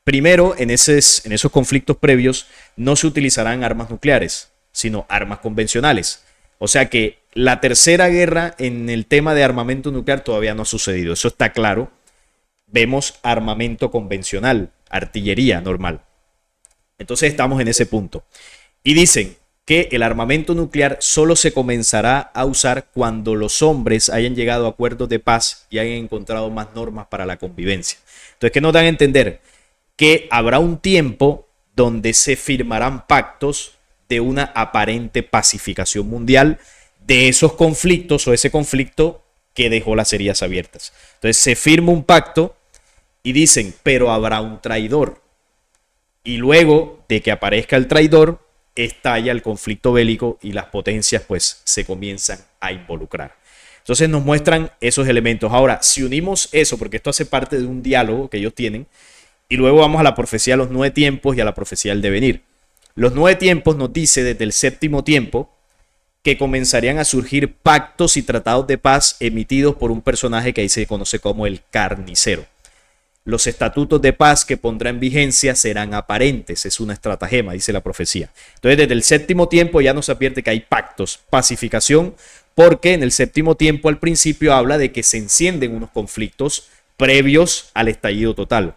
primero, en esos conflictos previos no se utilizarán armas nucleares, sino armas convencionales. O sea que la tercera guerra en el tema de armamento nuclear todavía no ha sucedido. Eso está claro. Vemos armamento convencional, artillería normal. Entonces estamos en ese punto. Y dicen que el armamento nuclear solo se comenzará a usar cuando los hombres hayan llegado a acuerdos de paz y hayan encontrado más normas para la convivencia. Entonces, ¿qué nos dan a entender? Que habrá un tiempo donde se firmarán pactos de una aparente pacificación mundial de esos conflictos o ese conflicto que dejó las heridas abiertas. Entonces se firma un pacto y dicen, pero habrá un traidor. Y luego de que aparezca el traidor, estalla el conflicto bélico y las potencias pues se comienzan a involucrar. Entonces nos muestran esos elementos. Ahora, si unimos eso, porque esto hace parte de un diálogo que ellos tienen, y luego vamos a la profecía de los 9 tiempos y a la profecía del devenir. Los 9 tiempos nos dice desde el séptimo tiempo que comenzarían a surgir pactos y tratados de paz emitidos por un personaje que ahí se conoce como el carnicero. Los estatutos de paz que pondrá en vigencia serán aparentes, es una estratagema, dice la profecía. Entonces, desde el séptimo tiempo ya nos advierte que hay pactos, pacificación, porque en el séptimo tiempo al principio habla de que se encienden unos conflictos previos al estallido total.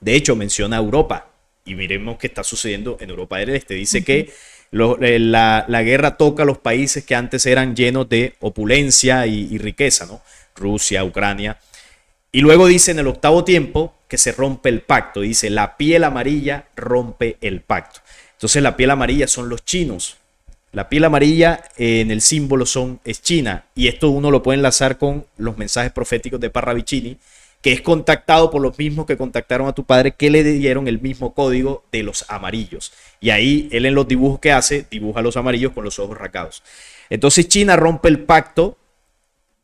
De hecho, menciona Europa y miremos qué está sucediendo en Europa del Este. Dice que la guerra toca a los países que antes eran llenos de opulencia y riqueza, ¿no? Rusia, Ucrania. Y luego dice en el octavo tiempo que se rompe el pacto. Dice, la piel amarilla rompe el pacto. Entonces la piel amarilla son los chinos. La piel amarilla en el símbolo es China. Y esto uno lo puede enlazar con los mensajes proféticos de Parravicini, que es contactado por los mismos que contactaron a tu padre, que le dieron el mismo código de los amarillos. Y ahí él en los dibujos que hace, dibuja los amarillos con los ojos rasgados. Entonces China rompe el pacto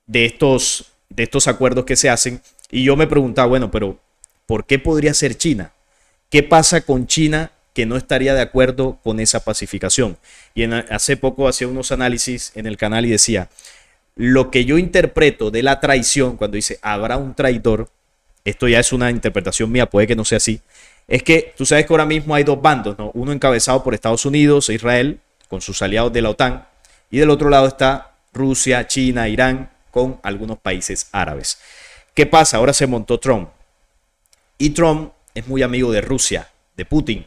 de estos acuerdos que se hacen. Y yo me preguntaba, bueno, pero ¿por qué podría ser China? ¿Qué pasa con China que no estaría de acuerdo con esa pacificación? Y hace poco hacía unos análisis en el canal y decía, lo que yo interpreto de la traición, cuando dice habrá un traidor, esto ya es una interpretación mía, puede que no sea así, es que tú sabes que ahora mismo hay dos bandos, ¿no? Uno encabezado por Estados Unidos e Israel, con sus aliados de la OTAN, y del otro lado está Rusia, China, Irán, con algunos países árabes. ¿Qué pasa? Ahora se montó Trump. Y Trump es muy amigo de Rusia, de Putin.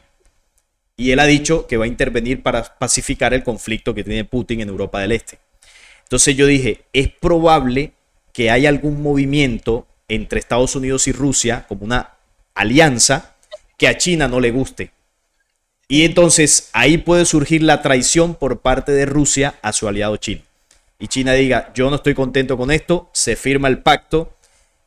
Y él ha dicho que va a intervenir para pacificar el conflicto que tiene Putin en Europa del Este. Entonces yo dije, es probable que haya algún movimiento entre Estados Unidos y Rusia, como una alianza, que a China no le guste. Y entonces ahí puede surgir la traición por parte de Rusia a su aliado China. Y China diga, yo no estoy contento con esto, se firma el pacto,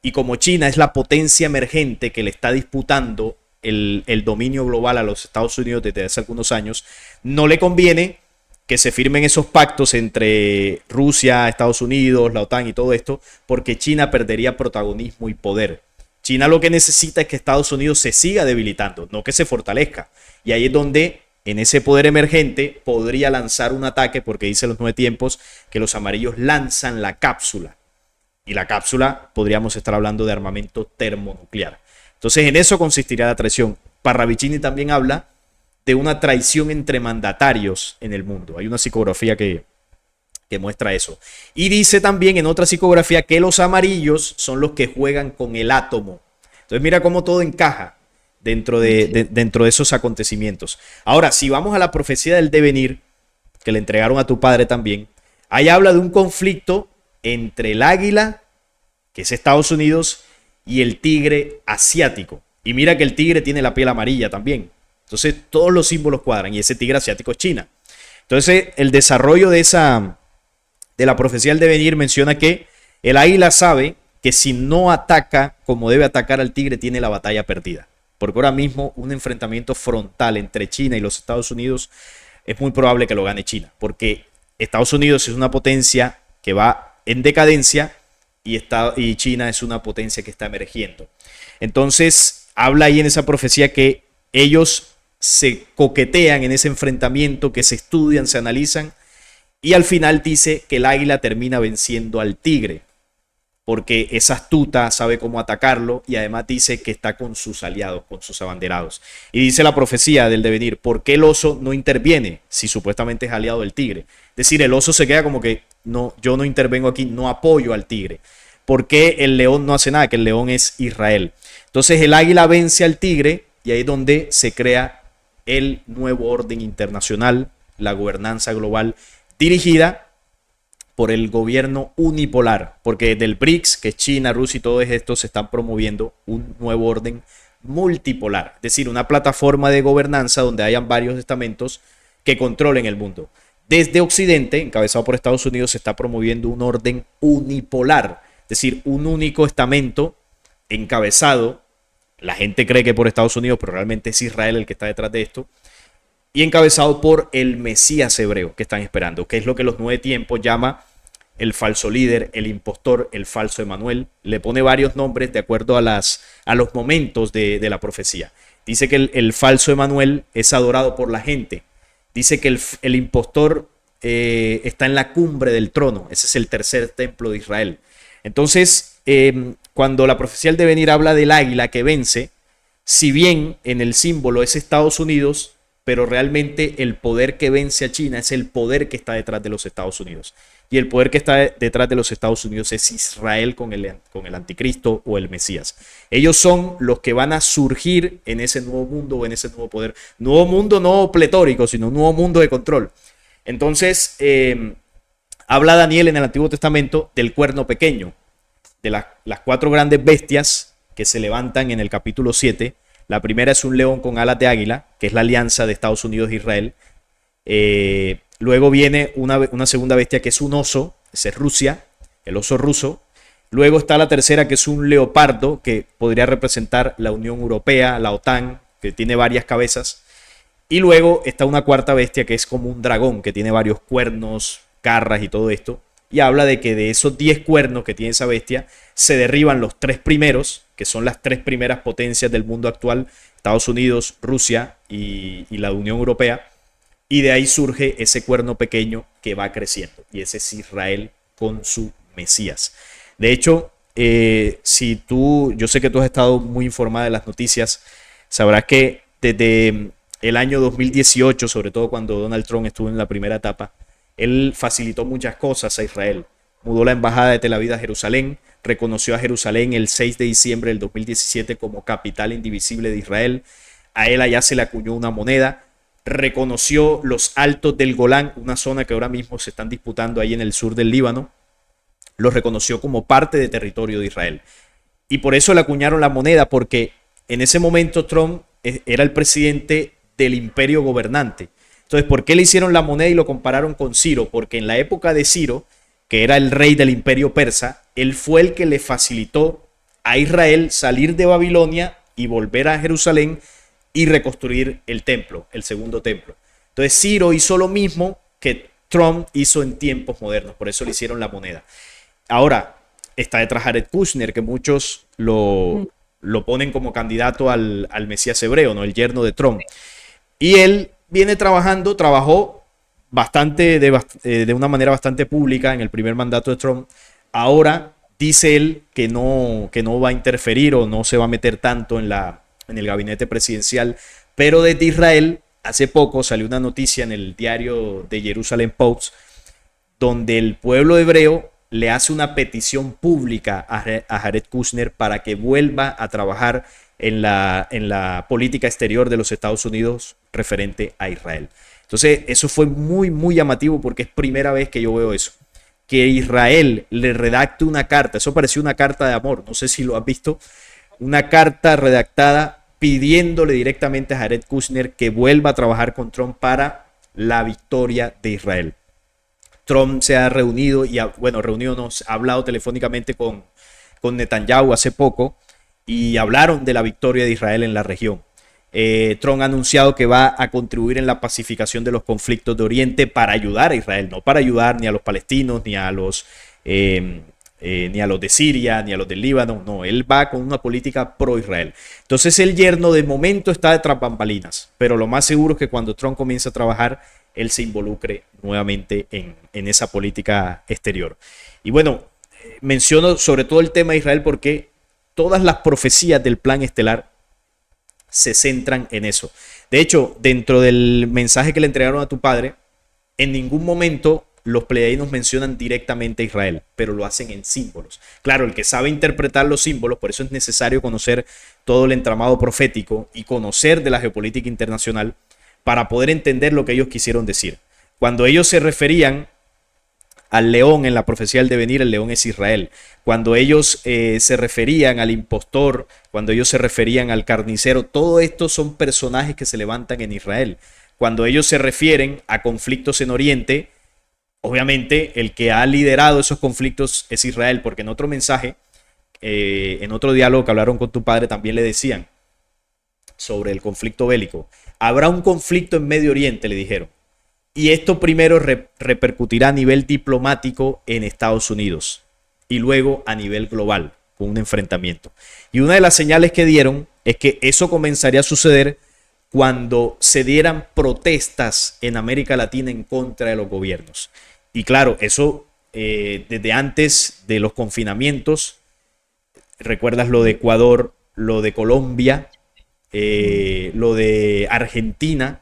y como China es la potencia emergente que le está disputando el dominio global a los Estados Unidos desde hace algunos años, no le conviene que se firmen esos pactos entre Rusia, Estados Unidos, la OTAN y todo esto, porque China perdería protagonismo y poder. China lo que necesita es que Estados Unidos se siga debilitando, no que se fortalezca. Y ahí es donde en ese poder emergente podría lanzar un ataque, porque dice los 9 tiempos que los amarillos lanzan la cápsula. Y la cápsula podríamos estar hablando de armamento termonuclear. Entonces en eso consistiría la traición. Parravicini también habla de una traición entre mandatarios en el mundo. Hay una psicografía que muestra eso. Y dice también en otra psicografía que los amarillos son los que juegan con el átomo. Entonces mira cómo todo encaja dentro de esos acontecimientos. Ahora, si vamos a la profecía del devenir, que le entregaron a tu padre también, ahí habla de un conflicto entre el águila, que es Estados Unidos, y el tigre asiático. Y mira que el tigre tiene la piel amarilla también. Entonces todos los símbolos cuadran y ese tigre asiático es China. Entonces el desarrollo de la profecía del devenir menciona que el águila sabe que si no ataca como debe atacar al tigre tiene la batalla perdida. Porque ahora mismo un enfrentamiento frontal entre China y los Estados Unidos es muy probable que lo gane China. Porque Estados Unidos es una potencia que va en decadencia y China es una potencia que está emergiendo. Entonces habla ahí en esa profecía que ellos se coquetean en ese enfrentamiento, que se estudian, se analizan, y al final dice que el águila termina venciendo al tigre, porque es astuta, sabe cómo atacarlo, y además dice que está con sus aliados, con sus abanderados. Y dice la profecía del devenir, ¿por qué el oso no interviene si supuestamente es aliado del tigre? Es decir, el oso se queda como que, no, yo no intervengo aquí, no apoyo al tigre. ¿Por qué el león no hace nada? Que el león es Israel. Entonces el águila vence al tigre, y ahí es donde se crea el nuevo orden internacional, la gobernanza global dirigida por el gobierno unipolar, porque del BRICS, que es China, Rusia y todo esto, se están promoviendo un nuevo orden multipolar, es decir, una plataforma de gobernanza donde hayan varios estamentos que controlen el mundo. Desde Occidente, encabezado por Estados Unidos, se está promoviendo un orden unipolar, es decir, un único estamento encabezado. La gente cree que por Estados Unidos, pero realmente es Israel el que está detrás de esto. Y encabezado por el Mesías hebreo que están esperando, que es lo que los 9 tiempos llama el falso líder, el impostor, el falso Emanuel. Le pone varios nombres de acuerdo a los momentos de la profecía. Dice que el falso Emanuel es adorado por la gente. Dice que el impostor está en la cumbre del trono. Ese es el tercer templo de Israel. Entonces, cuando la profecía del devenir habla del águila que vence, si bien en el símbolo es Estados Unidos, pero realmente el poder que vence a China es el poder que está detrás de los Estados Unidos. Y el poder que está detrás de los Estados Unidos es Israel con el anticristo o el Mesías. Ellos son los que van a surgir en ese nuevo mundo o en ese nuevo poder. Nuevo mundo no pletórico, sino un nuevo mundo de control. Entonces, habla Daniel en el Antiguo Testamento del cuerno pequeño, de las 4 grandes bestias que se levantan en el capítulo 7. La primera es un león con alas de águila, que es la alianza de Estados Unidos e Israel. Luego viene una segunda bestia que es un oso, ese es Rusia, el oso ruso. Luego está la tercera que es un leopardo, que podría representar la Unión Europea, la OTAN, que tiene varias cabezas. Y luego está una cuarta bestia que es como un dragón, que tiene varios cuernos, garras y todo esto. Y habla de que de esos 10 cuernos que tiene esa bestia, se derriban los 3 primeros, que son las 3 primeras potencias del mundo actual, Estados Unidos, Rusia y la Unión Europea. Y de ahí surge ese cuerno pequeño que va creciendo. Y ese es Israel con su Mesías. De hecho, yo sé que tú has estado muy informada de las noticias, sabrás que desde el año 2018, sobre todo cuando Donald Trump estuvo en la primera etapa, él facilitó muchas cosas a Israel. Mudó la embajada de Tel Aviv a Jerusalén, reconoció a Jerusalén el 6 de diciembre del 2017 como capital indivisible de Israel. A él allá se le acuñó una moneda. Reconoció los Altos del Golán, una zona que ahora mismo se están disputando ahí en el sur del Líbano. Los reconoció como parte de territorio de Israel. Y por eso le acuñaron la moneda, porque en ese momento Trump era el presidente del imperio gobernante. Entonces, ¿por qué le hicieron la moneda y lo compararon con Ciro? Porque en la época de Ciro, que era el rey del imperio persa, él fue el que le facilitó a Israel salir de Babilonia y volver a Jerusalén y reconstruir el templo, el segundo templo. Entonces Ciro hizo lo mismo que Trump hizo en tiempos modernos, por eso le hicieron la moneda. Ahora, está detrás Jared Kushner, que muchos lo ponen como candidato al Mesías hebreo, ¿no? El yerno de Trump. Y él viene trabajó bastante de una manera bastante pública en el primer mandato de Trump. Ahora dice él que no va a interferir o no se va a meter tanto en el gabinete presidencial, pero desde Israel hace poco salió una noticia en el diario de Jerusalem Post donde el pueblo hebreo le hace una petición pública a Jared Kushner para que vuelva a trabajar en la política exterior de los Estados Unidos referente a Israel. Entonces, eso fue muy, muy llamativo porque es primera vez que yo veo eso. Que Israel le redacte una carta, eso pareció una carta de amor, no sé si lo has visto, una carta redactada pidiéndole directamente a Jared Kushner que vuelva a trabajar con Trump para la victoria de Israel. Trump se ha reunido y ha hablado telefónicamente con Netanyahu hace poco y hablaron de la victoria de Israel en la región. Trump ha anunciado que va a contribuir en la pacificación de los conflictos de Oriente para ayudar a Israel, no para ayudar ni a los palestinos, ni a los de Siria, ni a los del Líbano. No, él va con una política pro-Israel. Entonces el yerno de momento está detrás bambalinas, pero lo más seguro es que cuando Trump comience a trabajar, él se involucre nuevamente en esa política exterior. Y bueno, menciono sobre todo el tema de Israel porque todas las profecías del plan estelar se centran en eso. De hecho, dentro del mensaje que le entregaron a tu padre, en ningún momento los pleiadianos mencionan directamente a Israel, pero lo hacen en símbolos. Claro, el que sabe interpretar los símbolos, por eso es necesario conocer todo el entramado profético y conocer de la geopolítica internacional para poder entender lo que ellos quisieron decir. Cuando ellos se referían al león en la profecía del devenir, el león es Israel. Cuando ellos se referían al impostor, cuando ellos se referían al carnicero, todo esto son personajes que se levantan en Israel. Cuando ellos se refieren a conflictos en Oriente, obviamente el que ha liderado esos conflictos es Israel, porque en otro mensaje, en otro diálogo que hablaron con tu padre, también le decían sobre el conflicto bélico. Habrá un conflicto en Medio Oriente, le dijeron. Y esto primero repercutirá a nivel diplomático en Estados Unidos y luego a nivel global con un enfrentamiento. Y una de las señales que dieron es que eso comenzaría a suceder cuando se dieran protestas en América Latina en contra de los gobiernos. Y claro, eso desde antes de los confinamientos, recuerdas lo de Ecuador, lo de Colombia, lo de Argentina.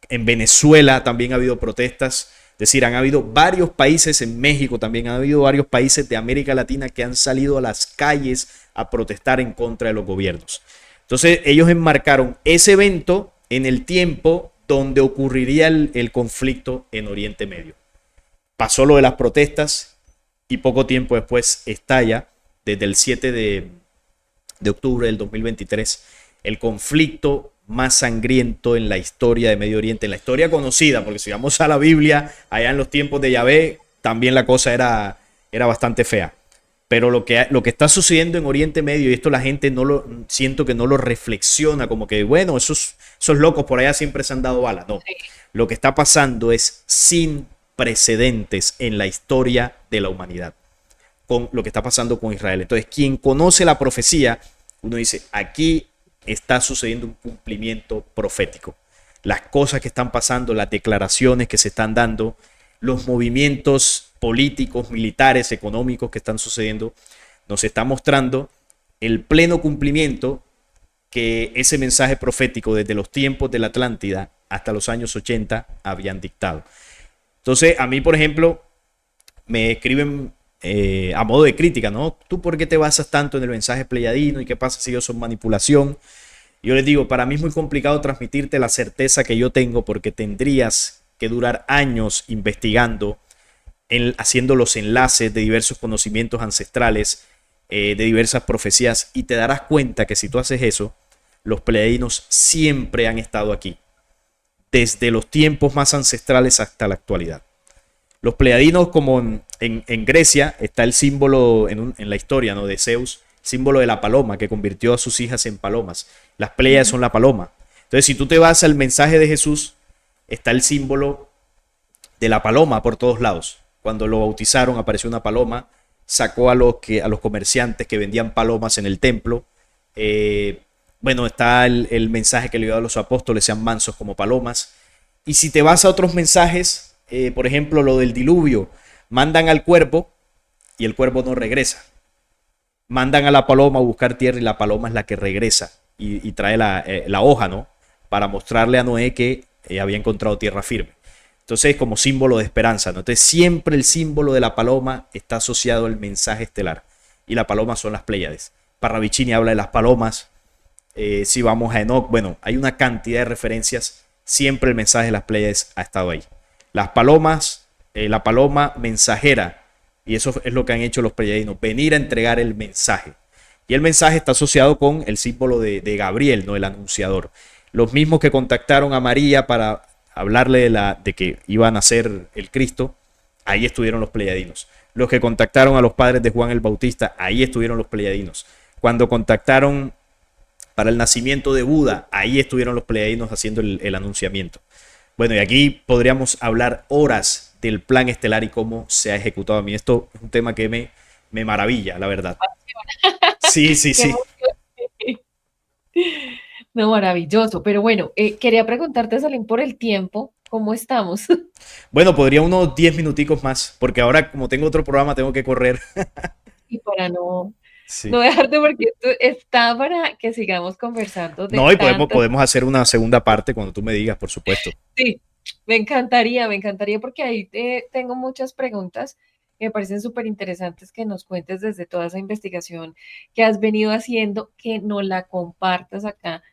En Venezuela también ha habido protestas, es decir, han habido varios países, en México también han habido varios países de América Latina que han salido a las calles a protestar en contra de los gobiernos. Entonces ellos enmarcaron ese evento en el tiempo donde ocurriría el conflicto en Oriente Medio. Pasó lo de las protestas y poco tiempo después estalla, desde el 7 de octubre del 2023, el conflicto más sangriento en la historia de Medio Oriente, en la historia conocida, porque si vamos a la Biblia, allá en los tiempos de Yahvé, también la cosa era bastante fea. Pero lo que está sucediendo en Oriente Medio, y esto la gente siento que no lo reflexiona, como que, bueno, esos locos por allá siempre se han dado balas. No, lo que está pasando es sin precedentes en la historia de la humanidad, con lo que está pasando con Israel. Entonces, quien conoce la profecía, uno dice, aquí está sucediendo un cumplimiento profético. Las cosas que están pasando, las declaraciones que se están dando, los movimientos políticos, militares, económicos que están sucediendo, nos está mostrando el pleno cumplimiento que ese mensaje profético desde los tiempos de la Atlántida hasta los años 80 habían dictado. Entonces, a mí, por ejemplo, me escriben a modo de crítica, ¿no? ¿Tú por qué te basas tanto en el mensaje pleyadino y qué pasa si ellos son manipulación? Yo les digo, para mí es muy complicado transmitirte la certeza que yo tengo porque tendrías que durar años investigando, haciendo los enlaces de diversos conocimientos ancestrales, de diversas profecías, y te darás cuenta que si tú haces eso, los pleiadianos siempre han estado aquí, desde los tiempos más ancestrales hasta la actualidad. Los pleiadianos, como en Grecia, está el símbolo en la historia, ¿no?, de Zeus, símbolo de la paloma, que convirtió a sus hijas en palomas. Las Pléyades son la paloma. Entonces, si tú te vas al mensaje de Jesús, está el símbolo de la paloma por todos lados. Cuando lo bautizaron, apareció una paloma, sacó a los comerciantes que vendían palomas en el templo. Bueno, está el mensaje que le dio a los apóstoles: sean mansos como palomas. Y si te vas a otros mensajes, por ejemplo, lo del diluvio, mandan al cuervo y el cuervo no regresa. Mandan a la paloma a buscar tierra y la paloma es la que regresa y trae la hoja, ¿no?, para mostrarle a Noé que había encontrado tierra firme. Entonces, como símbolo de esperanza, ¿no? Entonces, siempre el símbolo de la paloma está asociado al mensaje estelar. Y la paloma son las Pléyades. Parravicini habla de las palomas. Si vamos a Enoch, bueno, hay una cantidad de referencias. Siempre el mensaje de las Pléyades ha estado ahí. Las palomas, la paloma mensajera. Y eso es lo que han hecho los pleiadianos, venir a entregar el mensaje. Y el mensaje está asociado con el símbolo de Gabriel, ¿no?, el anunciador. Los mismos que contactaron a María para hablarle de que iba a nacer el Cristo, ahí estuvieron los pleiadianos. Los que contactaron a los padres de Juan el Bautista, ahí estuvieron los pleiadianos. Cuando contactaron para el nacimiento de Buda, ahí estuvieron los pleiadianos haciendo el anunciamiento. Bueno, y aquí podríamos hablar horas del plan estelar y cómo se ha ejecutado. A mí esto es un tema que me maravilla, la verdad. Sí, sí, Qué sí. emoción. No, maravilloso. Pero bueno, quería preguntarte, Salim, por el tiempo, ¿cómo estamos? Bueno, podría unos 10 minuticos más, porque ahora como tengo otro programa tengo que correr. Y para no Sí. dejarte, porque esto está para que sigamos conversando de No, y podemos, tantas. podemos hacer una segunda parte cuando tú me digas, por supuesto. Sí, me encantaría porque ahí tengo muchas preguntas que me parecen súper interesantes que nos cuentes desde toda esa investigación que has venido haciendo, que no la compartas acá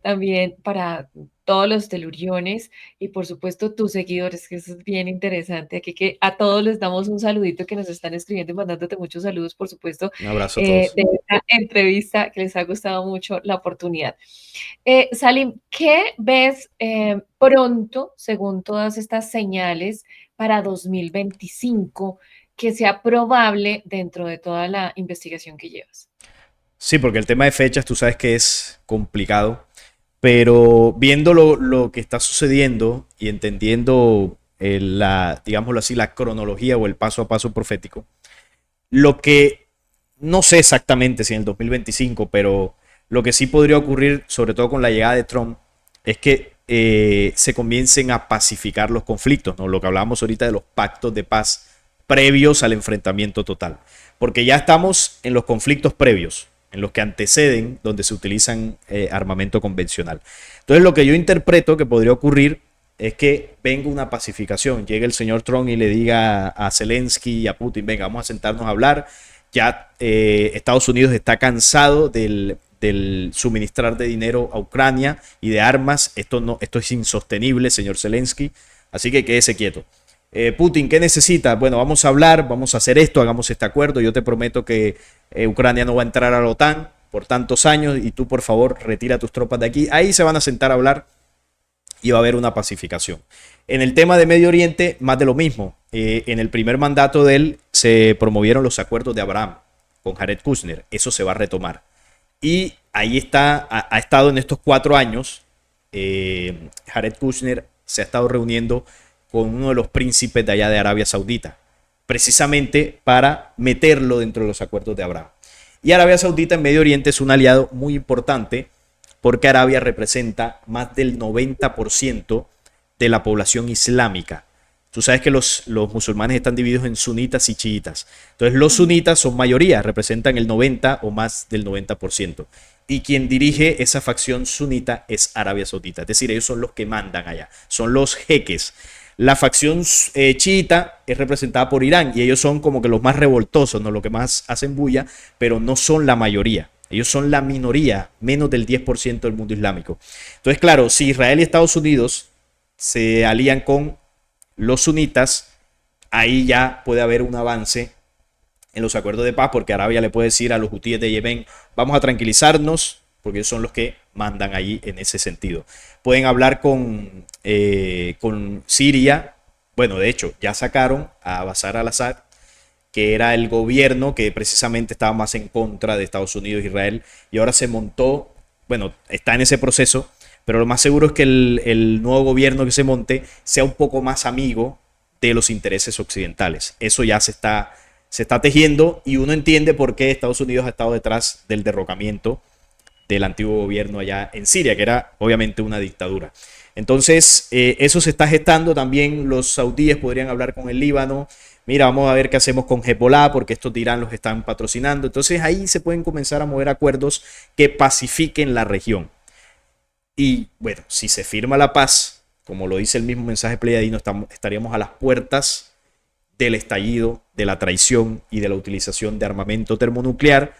también para todos los teluriones y por supuesto tus seguidores, que eso es bien interesante. Aquí que a todos les damos un saludito que nos están escribiendo y mandándote muchos saludos, por supuesto, Un abrazo a todos. de esta entrevista que les ha gustado mucho la oportunidad. Salim, ¿qué ves pronto, según todas estas señales, para 2025 que sea probable dentro de toda la investigación que llevas? Sí, porque el tema de fechas tú sabes que es complicado, pero viendo lo que está sucediendo y entendiendo digámoslo así, la cronología o el paso a paso profético, lo que no sé exactamente si en el 2025, pero lo que sí podría ocurrir, sobre todo con la llegada de Trump, es que se comiencen a pacificar los conflictos, ¿no? Lo que hablábamos ahorita de los pactos de paz previos al enfrentamiento total. Porque ya estamos en los conflictos previos, en los que anteceden, donde se utilizan armamento convencional. Entonces, lo que yo interpreto que podría ocurrir es que venga una pacificación, llegue el señor Trump y le diga a Zelensky y a Putin: venga, vamos a sentarnos a hablar. Ya Estados Unidos está cansado del suministrar de dinero a Ucrania y de armas. Esto es insostenible, señor Zelensky, así que quédese quieto. Putin, ¿qué necesita? Bueno, vamos a hablar, vamos a hacer esto, hagamos este acuerdo. Yo te prometo que Ucrania no va a entrar a la OTAN por tantos años y tú, por favor, retira tus tropas de aquí. Ahí se van a sentar a hablar y va a haber una pacificación. En el tema de Medio Oriente, más de lo mismo. En el primer mandato de él se promovieron los acuerdos de Abraham con Jared Kushner. Eso se va a retomar. Y ahí está, ha estado en estos 4 años, Jared Kushner se ha estado reuniendo con uno de los príncipes de allá de Arabia Saudita, precisamente para meterlo dentro de los acuerdos de Abraham. Y Arabia Saudita en Medio Oriente es un aliado muy importante porque Arabia representa más del 90% de la población islámica. Tú sabes que los musulmanes están divididos en sunitas y chiitas. Entonces los sunitas son mayoría, representan el 90 o más del 90%. Y quien dirige esa facción sunita es Arabia Saudita. Es decir, ellos son los que mandan allá, son los jeques. La facción chiita es representada por Irán y ellos son como que los más revoltosos, ¿no?, los que más hacen bulla, pero no son la mayoría. Ellos son la minoría, menos del 10% del mundo islámico. Entonces, claro, si Israel y Estados Unidos se alían con los sunitas, ahí ya puede haber un avance en los acuerdos de paz, porque Arabia le puede decir a los hutíes de Yemen: vamos a tranquilizarnos, porque ellos son los que mandan ahí en ese sentido. Pueden hablar con Siria. Bueno, de hecho, ya sacaron a Bashar al-Assad, que era el gobierno que precisamente estaba más en contra de Estados Unidos e Israel, y ahora se montó, bueno, está en ese proceso, pero lo más seguro es que el nuevo gobierno que se monte sea un poco más amigo de los intereses occidentales. Eso ya se está tejiendo, y uno entiende por qué Estados Unidos ha estado detrás del derrocamiento del antiguo gobierno allá en Siria, que era obviamente una dictadura. Entonces, eso se está gestando. También los saudíes podrían hablar con el Líbano. Mira, vamos a ver qué hacemos con Hezbollah, porque estos de Irán los están patrocinando. Entonces ahí se pueden comenzar a mover acuerdos que pacifiquen la región. Y bueno, si se firma la paz, como lo dice el mismo mensaje pleyadino, estaríamos a las puertas del estallido, de la traición y de la utilización de armamento termonuclear,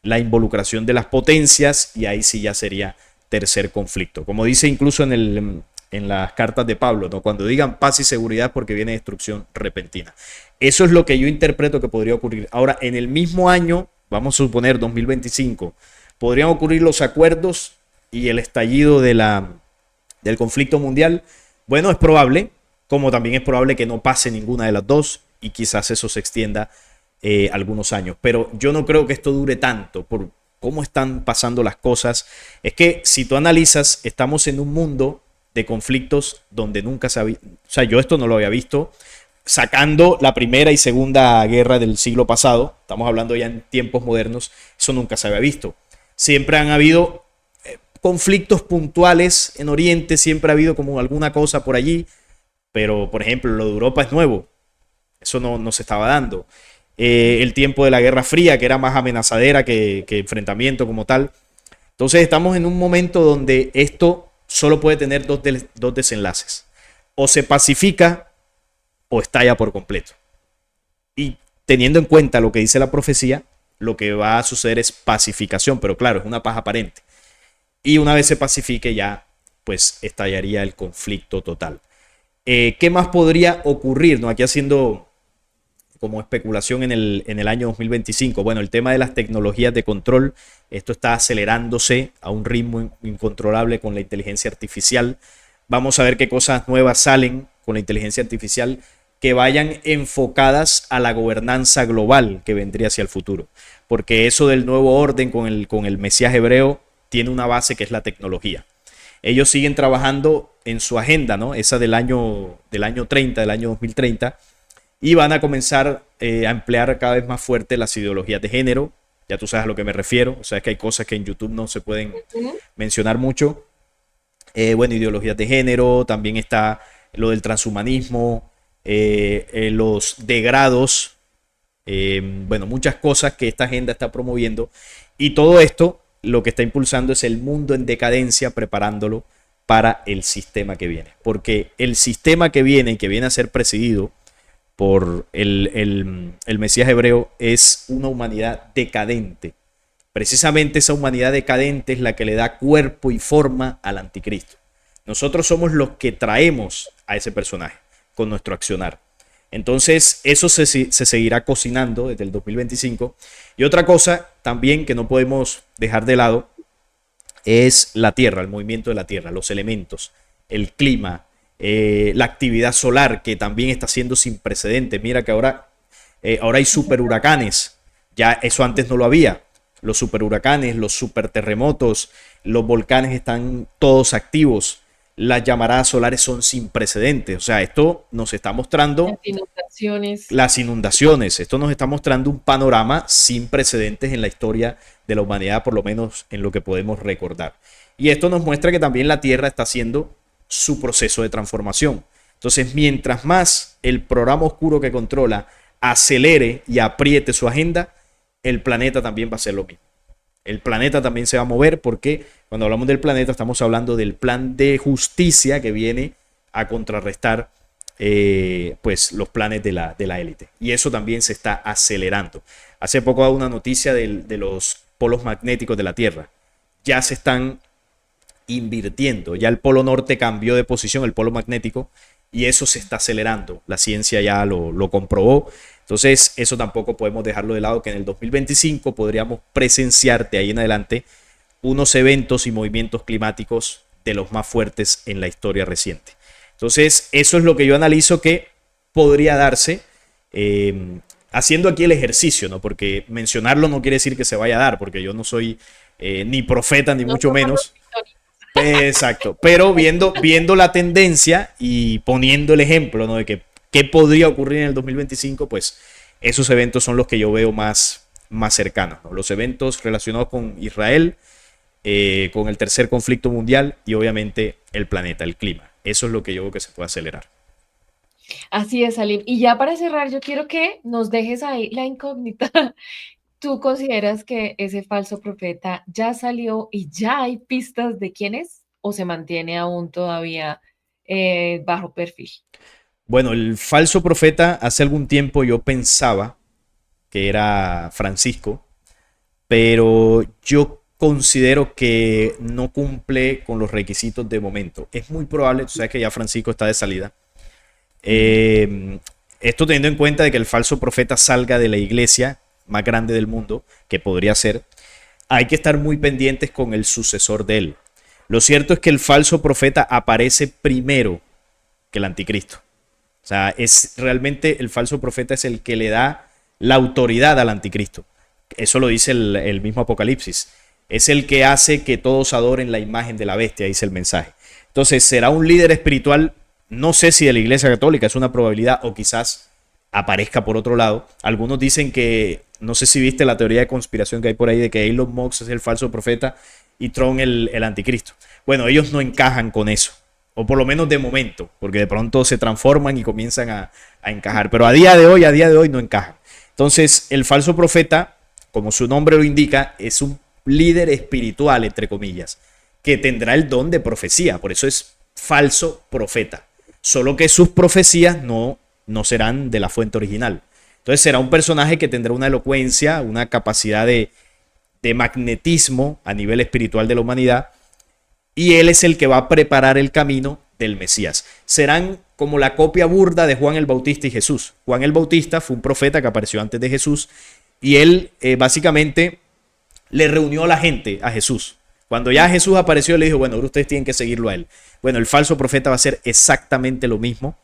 la involucración de las potencias, y ahí sí ya sería tercer conflicto. Como dice incluso en las cartas de Pablo, ¿no? Cuando digan paz y seguridad, porque viene destrucción repentina. Eso es lo que yo interpreto que podría ocurrir. Ahora, en el mismo año, vamos a suponer 2025, podrían ocurrir los acuerdos y el estallido del conflicto mundial. Bueno, es probable, como también es probable que no pase ninguna de las dos, y quizás eso se extienda algunos años. Pero yo no creo que esto dure tanto por cómo están pasando las cosas. Es que si tú analizas, estamos en un mundo de conflictos donde nunca se había... O sea, yo esto no lo había visto. Sacando la Primera y Segunda Guerra del siglo pasado, estamos hablando ya en tiempos modernos, eso nunca se había visto. Siempre han habido conflictos puntuales en Oriente, siempre ha habido como alguna cosa por allí, pero por ejemplo lo de Europa es nuevo, eso no se estaba dando. El tiempo de la Guerra Fría, que era más amenazadera que enfrentamiento como tal. Entonces estamos en un momento donde esto solo puede tener dos desenlaces: o se pacifica o estalla por completo. Y teniendo en cuenta lo que dice la profecía, lo que va a suceder es pacificación, pero claro, es una paz aparente. Y una vez se pacifique ya, pues estallaría el conflicto total. ¿Qué más podría ocurrir? ¿No? Aquí haciendo como especulación en el año 2025. Bueno, el tema de las tecnologías de control, esto está acelerándose a un ritmo incontrolable con la inteligencia artificial. Vamos a ver qué cosas nuevas salen con la inteligencia artificial que vayan enfocadas a la gobernanza global que vendría hacia el futuro. Porque eso del nuevo orden con el Mesías hebreo tiene una base que es la tecnología. Ellos siguen trabajando en su agenda, ¿no? Esa del año 30, del año 2030, y van a comenzar a emplear cada vez más fuerte las ideologías de género. Ya tú sabes a lo que me refiero. O sea, es que hay cosas que en YouTube no se pueden mencionar mucho. Bueno, ideologías de género, también está lo del transhumanismo, los degrados, bueno, muchas cosas que esta agenda está promoviendo. Y todo esto lo que está impulsando es el mundo en decadencia, preparándolo para el sistema que viene. Porque el sistema que viene a ser presidido por el Mesías hebreo es una humanidad decadente. Precisamente esa humanidad decadente es la que le da cuerpo y forma al anticristo. Nosotros somos los que traemos a ese personaje con nuestro accionar. Entonces eso se seguirá cocinando desde el 2025. Y otra cosa también que no podemos dejar de lado es la Tierra, el movimiento de la Tierra, los elementos, el clima, la actividad solar, que también está siendo sin precedentes. Mira que ahora hay super huracanes, ya eso antes no lo había. Los super huracanes, los super terremotos, los volcanes están todos activos. Las llamaradas solares son sin precedentes. O sea, esto nos está mostrando las inundaciones. Esto nos está mostrando un panorama sin precedentes en la historia de la humanidad, por lo menos en lo que podemos recordar. Y esto nos muestra que también la Tierra está haciendo su proceso de transformación. Entonces, mientras más el programa oscuro que controla acelere y apriete su agenda, el planeta también va a hacer lo mismo. El planeta también se va a mover, porque cuando hablamos del planeta estamos hablando del plan de justicia que viene a contrarrestar pues los planes de la élite. Y eso también se está acelerando. Hace poco daba una noticia de los polos magnéticos de la Tierra. Ya se están invirtiendo. Ya el polo norte cambió de posición, el polo magnético, y eso se está acelerando. La ciencia ya lo comprobó. Entonces, eso tampoco podemos dejarlo de lado, que en el 2025 podríamos presenciar de ahí en adelante unos eventos y movimientos climáticos de los más fuertes en la historia reciente. Entonces, eso es lo que yo analizo que podría darse, haciendo aquí el ejercicio, ¿no? Porque mencionarlo no quiere decir que se vaya a dar, porque yo no soy ni profeta, ni No mucho somos los menos. pitonios. Exacto, pero viendo la tendencia y poniendo el ejemplo, ¿no? De que qué podría ocurrir en el 2025, pues esos eventos son los que yo veo más cercanos, ¿no? Los eventos relacionados con Israel, con el tercer conflicto mundial y obviamente el planeta, el clima. Eso es lo que yo creo que se puede acelerar. Así es, Salim. Y ya para cerrar, yo quiero que nos dejes ahí la incógnita. ¿Tú consideras que ese falso profeta ya salió y ya hay pistas de quién es o se mantiene aún todavía bajo perfil? Bueno, el falso profeta, hace algún tiempo yo pensaba que era Francisco, pero yo considero que no cumple con los requisitos de momento. Es muy probable, tú sabes que ya Francisco está de salida. Ujú. Esto teniendo en cuenta de que el falso profeta salga de la iglesia más grande del mundo, que podría ser, hay que estar muy pendientes con el sucesor de él. Lo cierto es que el falso profeta aparece primero que el anticristo. O sea, es realmente el falso profeta es el que le da la autoridad al anticristo. Eso lo dice el mismo Apocalipsis. Es el que hace que todos adoren la imagen de la bestia, dice el mensaje. Entonces, será un líder espiritual, no sé si de la Iglesia Católica, es una probabilidad, o quizás aparezca por otro lado. Algunos dicen que, no sé si viste la teoría de conspiración que hay por ahí de que Elon Musk es el falso profeta y Tron el anticristo. Bueno, ellos no encajan con eso, o por lo menos de momento, porque de pronto se transforman y comienzan a encajar, pero a día de hoy no encajan. Entonces, el falso profeta, como su nombre lo indica, es un líder espiritual, entre comillas, que tendrá el don de profecía, por eso es falso profeta, solo que sus profecías no serán de la fuente original. Entonces será un personaje que tendrá una elocuencia, una capacidad de magnetismo a nivel espiritual de la humanidad, y él es el que va a preparar el camino del Mesías. Serán como la copia burda de Juan el Bautista y Jesús. Juan el Bautista fue un profeta que apareció antes de Jesús y él básicamente le reunió a la gente a Jesús. Cuando ya Jesús apareció, le dijo, bueno, ahora ustedes tienen que seguirlo a él. Bueno, el falso profeta va a hacer exactamente lo mismo,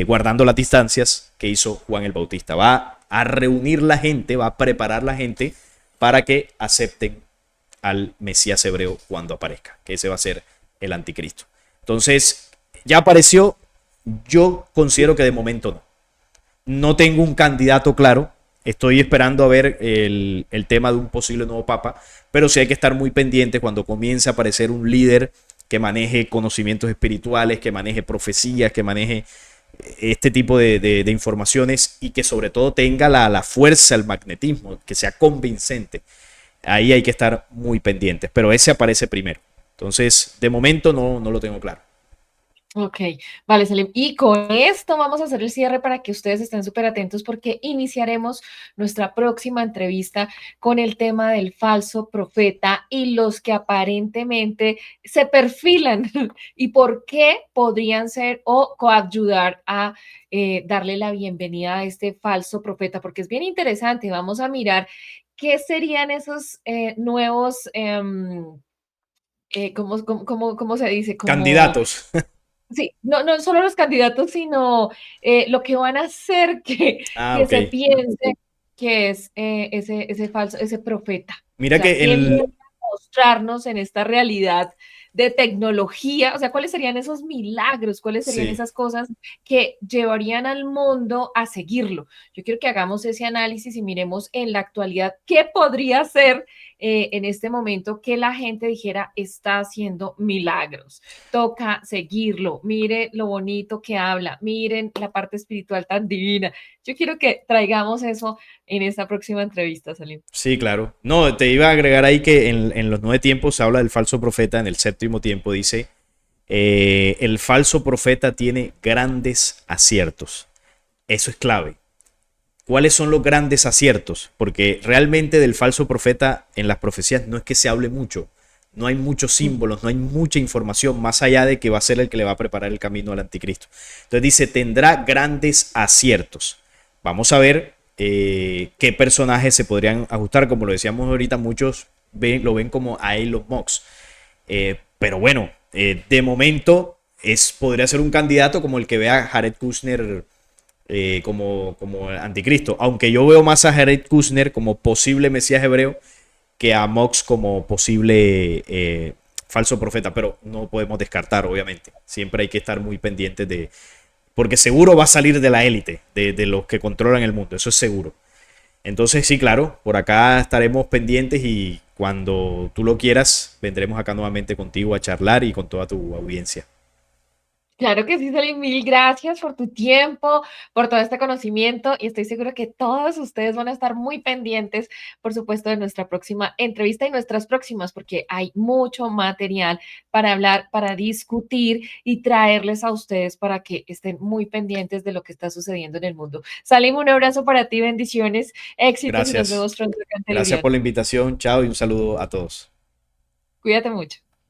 guardando las distancias que hizo Juan el Bautista. Va a reunir la gente, va a preparar la gente para que acepten al Mesías hebreo cuando aparezca, que ese va a ser el anticristo. Entonces, ya apareció, yo considero que de momento no. No tengo un candidato claro, estoy esperando a ver el tema de un posible nuevo papa, pero sí hay que estar muy pendiente cuando comience a aparecer un líder que maneje conocimientos espirituales, que maneje profecías, que maneje este tipo de informaciones y que sobre todo tenga la fuerza, el magnetismo, que sea convincente. Ahí hay que estar muy pendientes, pero ese aparece primero. Entonces, de momento no lo tengo claro. Ok, vale, Salim. Y con esto vamos a hacer el cierre para que ustedes estén súper atentos porque iniciaremos nuestra próxima entrevista con el tema del falso profeta y los que aparentemente se perfilan y por qué podrían ser o coayudar a darle la bienvenida a este falso profeta, porque es bien interesante. Vamos a mirar qué serían esos nuevos, ¿cómo se dice? Como Candidatos. sí, no solo los candidatos, sino lo que van a hacer Ah, que ok. se piense que es ese falso, ese profeta. O Mira sea, que ¿quién viene a mostrarnos en esta realidad de tecnología? O sea, ¿cuáles serían esos milagros? ¿Cuáles serían sí, esas cosas que llevarían al mundo a seguirlo? Yo quiero que hagamos ese análisis y miremos en la actualidad qué podría ser en este momento que la gente dijera está haciendo milagros. Toca seguirlo, mire lo bonito que habla, miren la parte espiritual tan divina. Yo quiero que traigamos eso en esta próxima entrevista, Salim. sí, claro. No, te iba a agregar ahí que en los 9 tiempos se habla del falso profeta, en el séptimo tiempo dice, el falso profeta tiene grandes aciertos. Eso es clave. ¿Cuáles son los grandes aciertos? Porque realmente del falso profeta en las profecías no es que se hable mucho, no hay muchos símbolos, no hay mucha información más allá de que va a ser el que le va a preparar el camino al anticristo. Entonces dice, tendrá grandes aciertos. Vamos a ver qué personajes se podrían ajustar. Como lo decíamos ahorita, muchos lo ven como a Elon Musk. Pero bueno, de momento podría ser un candidato como el que ve a Jared Kushner como anticristo. Aunque yo veo más a Jared Kushner como posible mesías hebreo que a Mox como posible falso profeta. Pero no podemos descartar, obviamente. Siempre hay que estar muy pendientes de... Porque seguro va a salir de la élite, de los que controlan el mundo. Eso es seguro. Entonces, sí, claro, por acá estaremos pendientes y cuando tú lo quieras, vendremos acá nuevamente contigo a charlar y con toda tu audiencia. Claro que sí, Salim, mil gracias por tu tiempo, por todo este conocimiento y estoy segura que todos ustedes van a estar muy pendientes, por supuesto, de nuestra próxima entrevista y nuestras próximas, porque hay mucho material para hablar, para discutir y traerles a ustedes para que estén muy pendientes de lo que está sucediendo en el mundo. Salim, un abrazo para ti, bendiciones, éxitos y nos Gracias. vemos pronto acá en Gracias Telurian. por la invitación. Chao y un saludo a todos. Cuídate mucho.